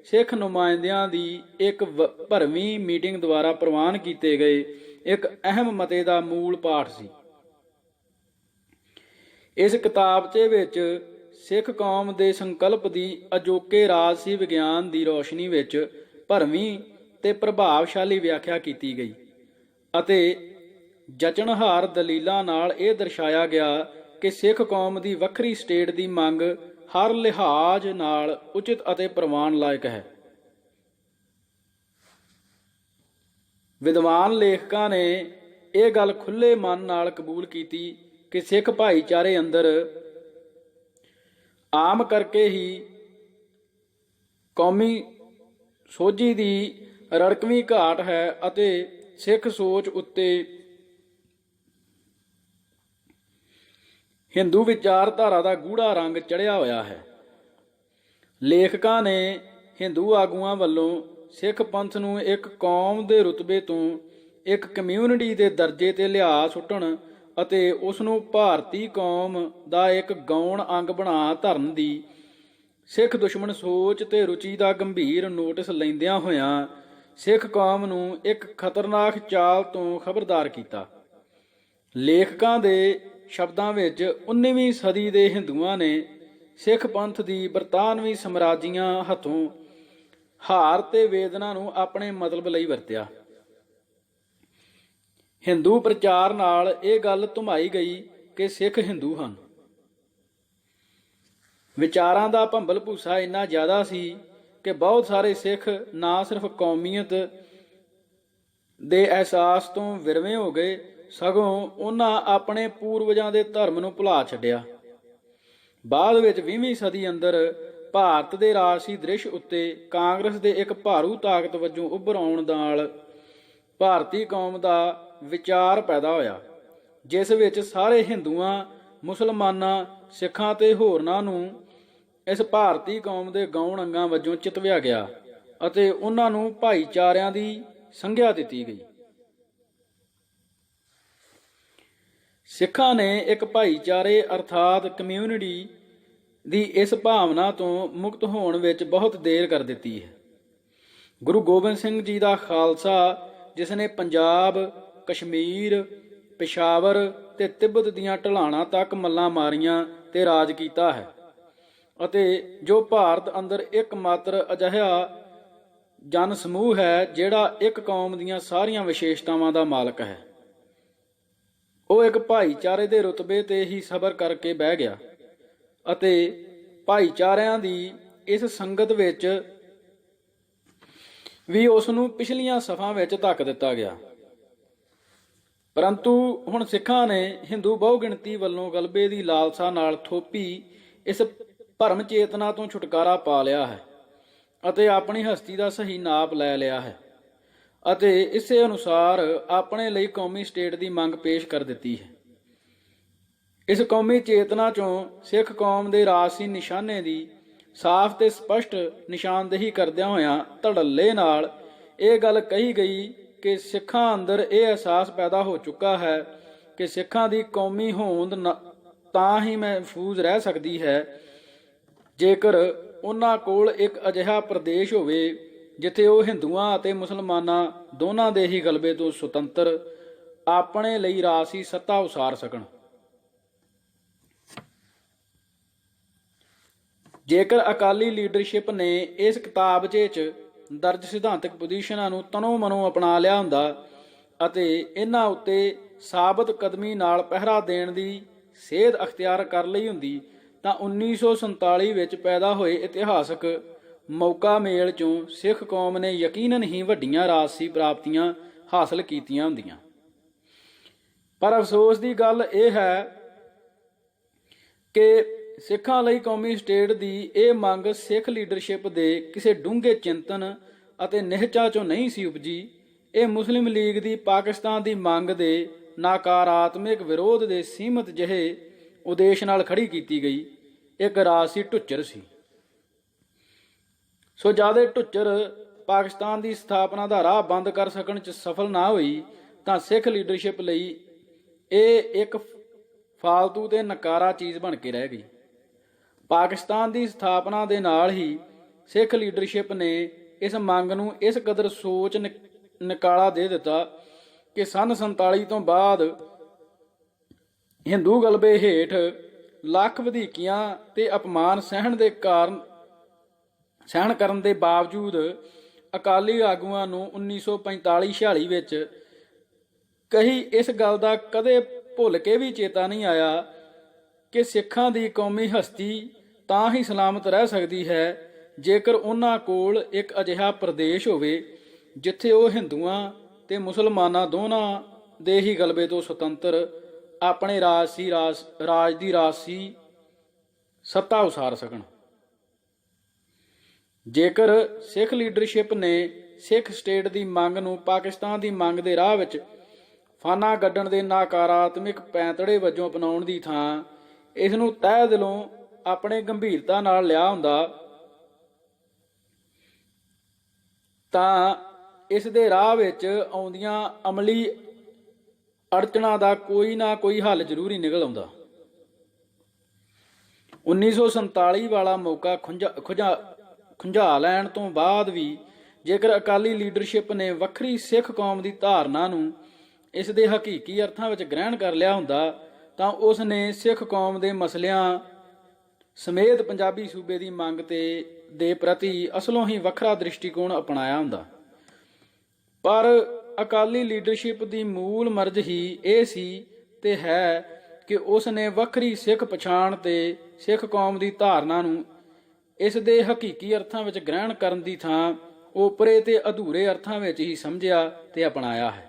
Speaker 1: ਸਿੱਖ ਨੁਮਾਇੰਦਿਆਂ ਦੀ ਇੱਕ ਭਰਵੀਂ ਮੀਟਿੰਗ ਦੁਆਰਾ ਪ੍ਰਵਾਨ ਕੀਤੇ ਗਏ ਇੱਕ ਅਹਿਮ ਮਤੇ ਦਾ ਮੂਲ ਪਾਠ ਸੀ। ਇਸ ਕਿਤਾਬਚੇ ਵਿੱਚ ਸਿੱਖ ਕੌਮ ਦੇ ਸੰਕਲਪ ਦੀ ਅਜੋਕੇ ਰਾਜਸੀ ਵਿਗਿਆਨ ਦੀ ਰੋਸ਼ਨੀ ਵਿੱਚ ਭਰਵੀਂ ਤੇ ਪ੍ਰਭਾਵਸ਼ਾਲੀ ਵਿਆਖਿਆ ਕੀਤੀ ਗਈ ਅਤੇ ਜਚਣਹਾਰ ਦਲੀਲਾਂ ਨਾਲ ਇਹ ਦਰਸਾਇਆ ਗਿਆ ਕਿ ਸਿੱਖ ਕੌਮ ਦੀ ਵੱਖਰੀ ਸਟੇਟ ਦੀ ਮੰਗ ਹਰ ਲਿਹਾਜ਼ ਨਾਲ ਉਚਿਤ ਅਤੇ ਪ੍ਰਵਾਨ ਲਾਇਕ ਹੈ। ਵਿਦਵਾਨ ਲੇਖਕਾਂ ਨੇ ਇਹ ਗੱਲ ਖੁੱਲੇ ਮਨ ਨਾਲ ਕਬੂਲ ਕੀਤੀ ਕਿ ਸਿੱਖ ਭਾਈਚਾਰੇ ਅੰਦਰ ਆਮ ਕਰਕੇ ਹੀ ਕੌਮੀ ਸੋਝੀ ਦੀ ਰੜਕਵੀਂ ਘਾਟ ਹੈ ਅਤੇ ਸਿੱਖ ਸੋਚ ਉੱਤੇ ਹਿੰਦੂ ਵਿਚਾਰਧਾਰਾ ਦਾ ਗੂੜਾ ਰੰਗ ਚੜ੍ਹਿਆ ਹੋਇਆ ਹੈ। ਲੇਖਕਾਂ ਨੇ ਹਿੰਦੂ ਆਗੂਆਂ ਵੱਲੋਂ ਸਿੱਖ ਪੰਥ ਨੂੰ ਇੱਕ ਕੌਮ ਦੇ ਰੁਤਬੇ ਤੋਂ ਇੱਕ ਕਮਿਊਨਿਟੀ ਦੇ ਦਰਜੇ ਤੇ ਲਿਆ ਸੁੱਟਣ ਅਤੇ ਉਸ ਨੂੰ ਭਾਰਤੀ ਕੌਮ ਦਾ ਇੱਕ ਗੌਣ ਅੰਗ ਬਣਾ ਧਰਨ ਦੀ ਸਿੱਖ ਦੁਸ਼ਮਣ ਸੋਚ ਤੇ ਰੁਚੀ ਦਾ ਗੰਭੀਰ ਨੋਟਿਸ ਲੈਂਦਿਆਂ ਹੋਇਆਂ ਸਿੱਖ ਕੌਮ ਨੂੰ ਇੱਕ ਖਤਰਨਾਕ ਚਾਲ ਤੋਂ ਖਬਰਦਾਰ ਕੀਤਾ। ਲੇਖਕਾਂ ਦੇ ਸ਼ਬਦਾਂ ਵਿੱਚ 19ਵੀਂ ਸਦੀ ਦੇ ਹਿੰਦੂਆਂ ਨੇ ਸਿੱਖ ਪੰਥ ਦੀ ਬਰਤਾਨਵੀ ਸਮਰਾਜੀਆਂ ਹੱਥੋਂ ਹਾਰ ਤੇ ਵੇਦਨਾ ਨੂੰ ਆਪਣੇ ਮਤਲਬ ਲਈ ਵਰਤਿਆ। ਹਿੰਦੂ ਪ੍ਰਚਾਰ ਨਾਲ ਇਹ ਗੱਲ ਧੁਮਾਈ ਗਈ ਕਿ ਸਿੱਖ ਹਿੰਦੂ ਹਨ। ਵਿਚਾਰਾਂ ਦਾ ਭੰਬਲ ਭੂਸਾ ਇੰਨਾ ਜ਼ਿਆਦਾ ਸੀ ਕਿ ਬਹੁਤ ਸਾਰੇ ਸਿੱਖ ਨਾ ਸਿਰਫ ਕੌਮੀਅਤ ਦੇ ਅਹਿਸਾਸ ਤੋਂ ਵਿਰਵੇਂ ਹੋ ਗਏ ਸਗੋਂ ਉਹਨਾਂ ਆਪਣੇ ਪੂਰਵਜਾਂ ਦੇ ਧਰਮ ਨੂੰ ਭੁਲਾ ਛੱਡਿਆ। ਬਾਅਦ ਵਿੱਚ 20ਵੀਂ ਸਦੀ ਅੰਦਰ ਭਾਰਤ ਦੇ ਰਾਜਸੀ ਦ੍ਰਿਸ਼ ਉੱਤੇ ਕਾਂਗਰਸ ਦੇ ਇੱਕ ਭਾਰੂ ਤਾਕਤ ਵਜੋਂ ਉੱਭਰ ਆਉਣ ਨਾਲ ਭਾਰਤੀ ਕੌਮ ਦਾ ਵਿਚਾਰ ਪੈਦਾ ਹੋਇਆ, ਜਿਸ ਵਿੱਚ ਸਾਰੇ ਹਿੰਦੂਆਂ, ਮੁਸਲਮਾਨਾਂ, ਸਿੱਖਾਂ ਤੇ ਹੋਰਨਾਂ ਨੂੰ ਇਸ ਭਾਰਤੀ ਕੌਮ ਦੇ ਗੌਣ ਅੰਗਾਂ ਵਜੋਂ ਚਿਤਵਿਆ ਗਿਆ ਅਤੇ ਉਹਨਾਂ ਨੂੰ ਭਾਈਚਾਰਿਆਂ ਦੀ ਸੰਗਿਆ ਦਿੱਤੀ ਗਈ। ਸਿੱਖਾਂ ਨੇ ਇੱਕ ਭਾਈਚਾਰੇ ਅਰਥਾਤ ਕਮਿਊਨਿਟੀ ਦੀ ਇਸ ਭਾਵਨਾ ਤੋਂ ਮੁਕਤ ਹੋਣ ਵਿੱਚ ਬਹੁਤ ਦੇਰ ਕਰ ਦਿੱਤੀ ਹੈ। ਗੁਰੂ ਗੋਬਿੰਦ ਸਿੰਘ ਜੀ ਦਾ ਖਾਲਸਾ, ਜਿਸ ਨੇ ਪੰਜਾਬ, ਕਸ਼ਮੀਰ, ਪਿਸ਼ਾਵਰ ਤੇ ਤਿੱਬਤ ਦੀਆਂ ਢਲਾਣਾਂ ਤੱਕ ਮੱਲਾਂ ਮਾਰੀਆਂ ਤੇ ਰਾਜ ਕੀਤਾ ਹੈ ਅਤੇ ਜੋ ਭਾਰਤ ਅੰਦਰ ਇੱਕਮਾਤਰ ਅਜਿਹਾ ਜਨ ਸਮੂਹ ਹੈ ਜਿਹੜਾ ਇੱਕ ਕੌਮ ਦੀਆਂ ਸਾਰੀਆਂ ਵਿਸ਼ੇਸ਼ਤਾਵਾਂ ਦਾ ਮਾਲਕ ਹੈ, ਉਹ ਇੱਕ ਭਾਈਚਾਰੇ ਦੇ ਰੁਤਬੇ ਤੇ ਹੀ ਸਬਰ ਕਰਕੇ ਬਹਿ ਗਿਆ ਅਤੇ ਭਾਈਚਾਰਿਆਂ ਦੀ ਇਸ ਸੰਗਤ ਵਿੱਚ ਵੀ ਉਸ ਨੂੰ ਪਿਛਲੀਆਂ ਸਫਾਂ ਵਿੱਚ ਧੱਕ ਦਿੱਤਾ ਗਿਆ। ਪਰੰਤੂ ਹੁਣ ਸਿੱਖਾਂ ਨੇ ਹਿੰਦੂ ਬਹੁਗਿਣਤੀ ਵੱਲੋਂ ਗਲਬੇ ਦੀ ਲਾਲਸਾ ਨਾਲ ਥੋਪੀ ਇਸ ਭਰਮ ਚੇਤਨਾ ਤੋਂ ਛੁਟਕਾਰਾ ਪਾ ਲਿਆ ਹੈ ਅਤੇ ਆਪਣੀ ਹਸਤੀ ਦਾ ਸਹੀ ਨਾਪ ਲੈ ਲਿਆ ਹੈ ਅਤੇ ਇਸੇ ਅਨੁਸਾਰ ਆਪਣੇ ਲਈ ਕੌਮੀ ਸਟੇਟ ਦੀ ਮੰਗ ਪੇਸ਼ ਕਰ ਦਿੱਤੀ ਹੈ। ਇਸ ਕੌਮੀ ਚੇਤਨਾ ਚੋਂ ਸਿੱਖ ਕੌਮ ਦੇ ਰਾਜਸੀ ਨਿਸ਼ਾਨੇ ਦੀ ਸਾਫ਼ ਤੇ ਸਪਸ਼ਟ ਨਿਸ਼ਾਨਦੇਹੀ ਕਰਦਿਆਂ ਹੋਇਆਂ ਧੜੱਲੇ ਨਾਲ ਇਹ ਗੱਲ ਕਹੀ ਗਈ ਕਿ ਸਿੱਖਾਂ ਅੰਦਰ ਇਹ ਅਹਿਸਾਸ ਪੈਦਾ ਹੋ ਚੁੱਕਾ ਹੈ ਕਿ ਸਿੱਖਾਂ ਦੀ ਕੌਮੀ ਹੋਂਦ ਤਾਂ ਹੀ ਮਹਿਫੂਜ਼ ਰਹਿ ਸਕਦੀ ਹੈ ਜੇਕਰ ਉਹਨਾਂ ਕੋਲ ਇੱਕ ਅਜਿਹਾ ਪ੍ਰਦੇਸ਼ ਹੋਵੇ ਜਿੱਥੇ ਉਹ ਹਿੰਦੂਆਂ ਅਤੇ ਮੁਸਲਮਾਨਾਂ ਦੋਨਾਂ ਦੇ ਹੀ ਗਲਬੇ ਤੋਂ ਸੁਤੰਤਰ ਆਪਣੇ ਲਈ ਰਾਜਸੀ ਸੱਤਾ ਉਸਾਰ ਸਕਣ। ਜੇਕਰ ਅਕਾਲੀ ਲੀਡਰਸ਼ਿਪ ਨੇ ਇਸ ਕਿਤਾਬਚੇ 'ਚ ਦਰਜ ਸਿਧਾਂਤਕ ਪੋਜੀਸ਼ਨਾਂ ਨੂੰ ਤਨੋਂ ਮਨੋਂ ਅਪਣਾ ਲਿਆ ਹੁੰਦਾ ਅਤੇ ਇਹਨਾਂ ਉੱਤੇ ਸਾਬਤ ਕਦਮੀ ਨਾਲ ਪਹਿਰਾ ਦੇਣ ਦੀ ਸੇਧ ਅਖਤਿਆਰ ਕਰ ਲਈ ਹੁੰਦੀ ਤਾਂ 1947 ਵਿੱਚ ਪੈਦਾ ਹੋਏ ਇਤਿਹਾਸਕ ਮੌਕਾ ਮੇਲ 'ਚੋਂ ਸਿੱਖ ਕੌਮ ਨੇ ਯਕੀਨਨ ਹੀ ਵੱਡੀਆਂ ਰਾਜਸੀ ਪ੍ਰਾਪਤੀਆਂ ਹਾਸਲ ਕੀਤੀਆਂ ਹੁੰਦੀਆਂ। ਪਰ ਅਫਸੋਸ ਦੀ ਗੱਲ ਇਹ ਹੈ ਕਿ ਸਿੱਖਾਂ ਲਈ ਕੌਮੀ ਸਟੇਟ ਦੀ ਇਹ ਮੰਗ ਸਿੱਖ ਲੀਡਰਸ਼ਿਪ ਦੇ ਕਿਸੇ ਡੂੰਘੇ ਚਿੰਤਨ ਅਤੇ ਨਿਹਚਾ 'ਚੋਂ ਨਹੀਂ ਸੀ ਉਪਜੀ। ਇਹ ਮੁਸਲਿਮ ਲੀਗ ਦੀ ਪਾਕਿਸਤਾਨ ਦੀ ਮੰਗ ਦੇ ਨਕਾਰਾਤਮਕ ਵਿਰੋਧ ਦੇ ਸੀਮਤ ਜਿਹੇ ਉਦੇਸ਼ ਨਾਲ ਖੜੀ ਕੀਤੀ ਗਈ ਇੱਕ ਰਾਜਸੀ ਢੁੱਚਰ ਸੀ। ਸੋ ਜਦ ਢੁੱਚਰ ਪਾਕਿਸਤਾਨ ਦੀ ਸਥਾਪਨਾ ਦਾ ਰਾਹ ਬੰਦ ਕਰ ਸਕਣ 'ਚ ਸਫਲ ਨਾ ਹੋਈ ਤਾਂ ਸਿੱਖ ਲੀਡਰਸ਼ਿਪ ਲਈ ਇਹ ਇੱਕ ਫਾਲਤੂ ਤੇ ਨਕਾਰਾ ਚੀਜ਼ ਬਣ ਕੇ ਰਹਿ ਗਈ। ਪਾਕਿਸਤਾਨ ਦੀ ਸਥਾਪਨਾ ਦੇ ਨਾਲ ਹੀ ਸਿੱਖ ਲੀਡਰਸ਼ਿਪ ਨੇ ਇਸ ਮੰਗ ਨੂੰ ਇਸ ਕਦਰ ਸੋਚ ਨਿਕਾਲਾ ਦੇ ਦਿੱਤਾ ਕਿ ਸੰਨ 47 ਤੋਂ ਬਾਅਦ ਹਿੰਦੂ ਗਲਬੇ ਹੇਠ ਲੱਖ ਵਧੀਕੀਆਂ ਤੇ ਅਪਮਾਨ ਸਹਿਣ ਕਰਨ ਦੇ ਬਾਵਜੂਦ ਅਕਾਲੀ ਆਗੂਆਂ ਨੂੰ 1945-46 ਵਿੱਚ ਕਹੀ ਇਸ ਗੱਲ ਦਾ ਕਦੇ ਭੁੱਲ ਕੇ ਵੀ ਚੇਤਾ ਨਹੀਂ ਆਇਆ ਕਿ ਸਿੱਖਾਂ ਦੀ ਕੌਮੀ ਹਸਤੀ ਤਾਂ ਹੀ ਸਲਾਮਤ ਰਹਿ ਸਕਦੀ ਹੈ ਜੇਕਰ ਉਹਨਾਂ ਕੋਲ ਇੱਕ ਅਜਿਹਾ ਪ੍ਰਦੇਸ਼ ਹੋਵੇ ਜਿੱਥੇ ਉਹ ਹਿੰਦੂਆਂ ਤੇ ਮੁਸਲਮਾਨਾਂ ਦੋਨਾਂ ਦੇ ਹੀ ਗਲਬੇ ਤੋਂ ਸੁਤੰਤਰ ਆਪਣੇ ਰਾਜ ਦੀ ਰਾਜਸੀ ਸੱਤਾ ਉਸਾਰ ਸਕਣ। ਜੇਕਰ ਸਿੱਖ ਲੀਡਰਸ਼ਿਪ ਨੇ ਸਿੱਖ ਸਟੇਟ ਦੀ ਮੰਗ ਨੂੰ ਪਾਕਿਸਤਾਨ ਦੀ ਮੰਗ ਦੇ ਰਾਹ ਵਿੱਚ ਫਾਨਾ ਗੱਡਣ ਦੇ ਨਕਾਰਾਤਮਕ ਪੈਂਤੜੇ ਵਜੋਂ ਅਪਣਾਉਣ ਦੀ ਥਾਂ ਇਸ ਨੂੰ ਤਹਿ ਦਿਲੋਂ ਆਪਣੇ ਗੰਭੀਰਤਾ ਨਾਲ ਲਿਆ ਹੁੰਦਾ ਤਾਂ ਇਸ ਦੇ ਰਾਹ ਵਿੱਚ ਆਉਂਦੀਆਂ ਅਮਲੀ ਅੜਚਣਾਂ ਦਾ ਕੋਈ ਨਾ ਕੋਈ ਹੱਲ ਜ਼ਰੂਰ ਹੀ ਨਿਕਲ ਆਉਂਦਾ। 1947 ਵਾਲਾ ਮੌਕਾ ਖੁੰਝਾ ਲੈਣ ਤੋਂ ਬਾਅਦ ਵੀ ਜੇਕਰ ਅਕਾਲੀ ਲੀਡਰਸ਼ਿਪ ਨੇ ਵੱਖਰੀ ਸਿੱਖ ਕੌਮ ਦੀ ਧਾਰਨਾ ਨੂੰ ਇਸ ਦੇ ਹਕੀਕੀ ਅਰਥਾਂ ਵਿੱਚ ਗ੍ਰਹਿਣ ਕਰ ਲਿਆ ਹੁੰਦਾ ਤਾਂ ਉਸ ਨੇ ਸਿੱਖ ਕੌਮ ਦੇ ਮਸਲਿਆਂ ਸਮੇਤ ਪੰਜਾਬੀ ਸੂਬੇ ਦੀ ਮੰਗ ਦੇ ਪ੍ਰਤੀ ਅਸਲੋਂ ਹੀ ਵੱਖਰਾ ਦ੍ਰਿਸ਼ਟੀਕੋਣ ਅਪਣਾਇਆ ਹੁੰਦਾ। ਪਰ ਅਕਾਲੀ ਲੀਡਰਸ਼ਿਪ ਦੀ ਮੂਲ ਮਰਜ਼ ਹੀ ਇਹ ਸੀ ਤੇ ਹੈ ਕਿ ਉਸ ਨੇ ਵੱਖਰੀ ਸਿੱਖ ਪਛਾਣ ਤੇ ਸਿੱਖ ਕੌਮ ਦੀ ਧਾਰਨਾ ਨੂੰ ਇਸ ਦੇ ਹਕੀਕੀ ਅਰਥਾਂ ਵਿੱਚ ਗ੍ਰਹਿਣ ਕਰਨ ਦੀ ਥਾਂ ਓਪਰੇ ਤੇ ਅਧੂਰੇ ਅਰਥਾਂ ਵਿੱਚ ਹੀ ਸਮਝਿਆ ਤੇ ਅਪਣਾਇਆ ਹੈ।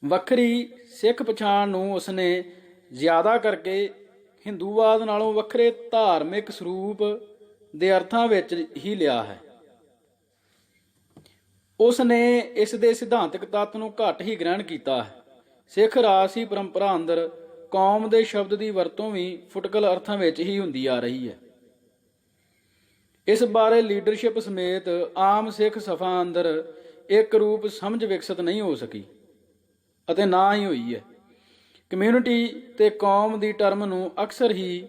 Speaker 1: ਵੱਖਰੀ ਸਿੱਖ ਪਛਾਣ ਨੂੰ ਉਸਨੇ ਜ਼ਿਆਦਾ ਕਰਕੇ ਹਿੰਦੂਵਾਦ ਨਾਲੋਂ ਵੱਖਰੇ ਧਾਰਮਿਕ ਸਰੂਪ ਦੇ ਅਰਥਾਂ ਵਿੱਚ ਹੀ ਲਿਆ ਹੈ। ਉਸ ਨੇ ਇਸ ਦੇ ਸਿਧਾਂਤਕ ਤੱਤ ਨੂੰ ਘੱਟ ਹੀ ਗ੍ਰਹਿਣ ਕੀਤਾ ਹੈ। ਸਿੱਖ ਰਾਜਸੀ ਪਰੰਪਰਾ ਅੰਦਰ ਕੌਮ ਦੇ ਸ਼ਬਦ ਦੀ ਵਰਤੋਂ ਵੀ ਫੁਟਕਲ ਅਰਥਾਂ ਵਿੱਚ ਹੀ ਹੁੰਦੀ ਆ ਰਹੀ ਹੈ। ਇਸ ਬਾਰੇ ਲੀਡਰਸ਼ਿਪ ਸਮੇਤ ਆਮ ਸਿੱਖ ਸਫਾ ਅੰਦਰ ਇੱਕ ਰੂਪ ਸਮਝ ਵਿਕਸਿਤ ਨਹੀਂ ਹੋ ਸਕੀ ਅਤੇ ਨਾ ਹੀ ਹੋਈ ਹੈ। ਕਮਿਊਨਿਟੀ ਤੇ ਕੌਮ ਦੀ ਟਰਮ ਨੂੰ ਅਕਸਰ ਹੀ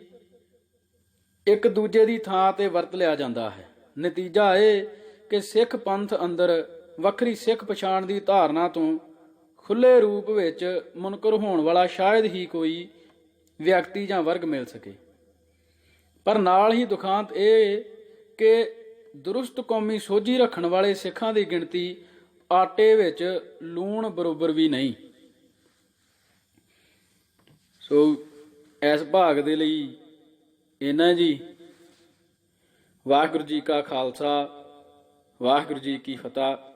Speaker 1: ਇੱਕ ਦੂਜੇ ਦੀ ਥਾਂ ਤੇ ਵਰਤ ਲਿਆ ਜਾਂਦਾ ਹੈ। ਨਤੀਜਾ ਇਹ ਕਿ ਸਿੱਖ ਪੰਥ ਅੰਦਰ ਵੱਖਰੀ ਸਿੱਖ ਪਛਾਣ ਦੀ ਧਾਰਨਾ ਤੋਂ ਖੁੱਲ੍ਹੇ ਰੂਪ ਵਿੱਚ ਮੁਨਕਰ ਹੋਣ ਵਾਲਾ ਸ਼ਾਇਦ ਹੀ ਕੋਈ ਵਿਅਕਤੀ ਜਾਂ ਵਰਗ ਮਿਲ ਸਕੇ। ਪਰ ਨਾਲ ਹੀ ਦੁਖਾਂਤ ਇਹ ਕਿ ਦਰੁਸਤ ਕੌਮੀ ਸੋਝੀ ਰੱਖਣ ਵਾਲੇ ਸਿੱਖਾਂ ਦੀ ਗਿਣਤੀ ਆਟੇ ਵਿੱਚ ਲੂਣ ਬਰੋਬਰ ਵੀ ਨਹੀਂ। ਸੋ ਇਸ ਭਾਗ ਦੇ ਲਈ ਇੰਨਾ ਜੀ। ਵਾਹਿਗੁਰੂ ਜੀ ਕਾ ਖਾਲਸਾ, ਵਾਹਿਗੁਰੂ ਜੀ ਕੀ ਫਤਿਹ।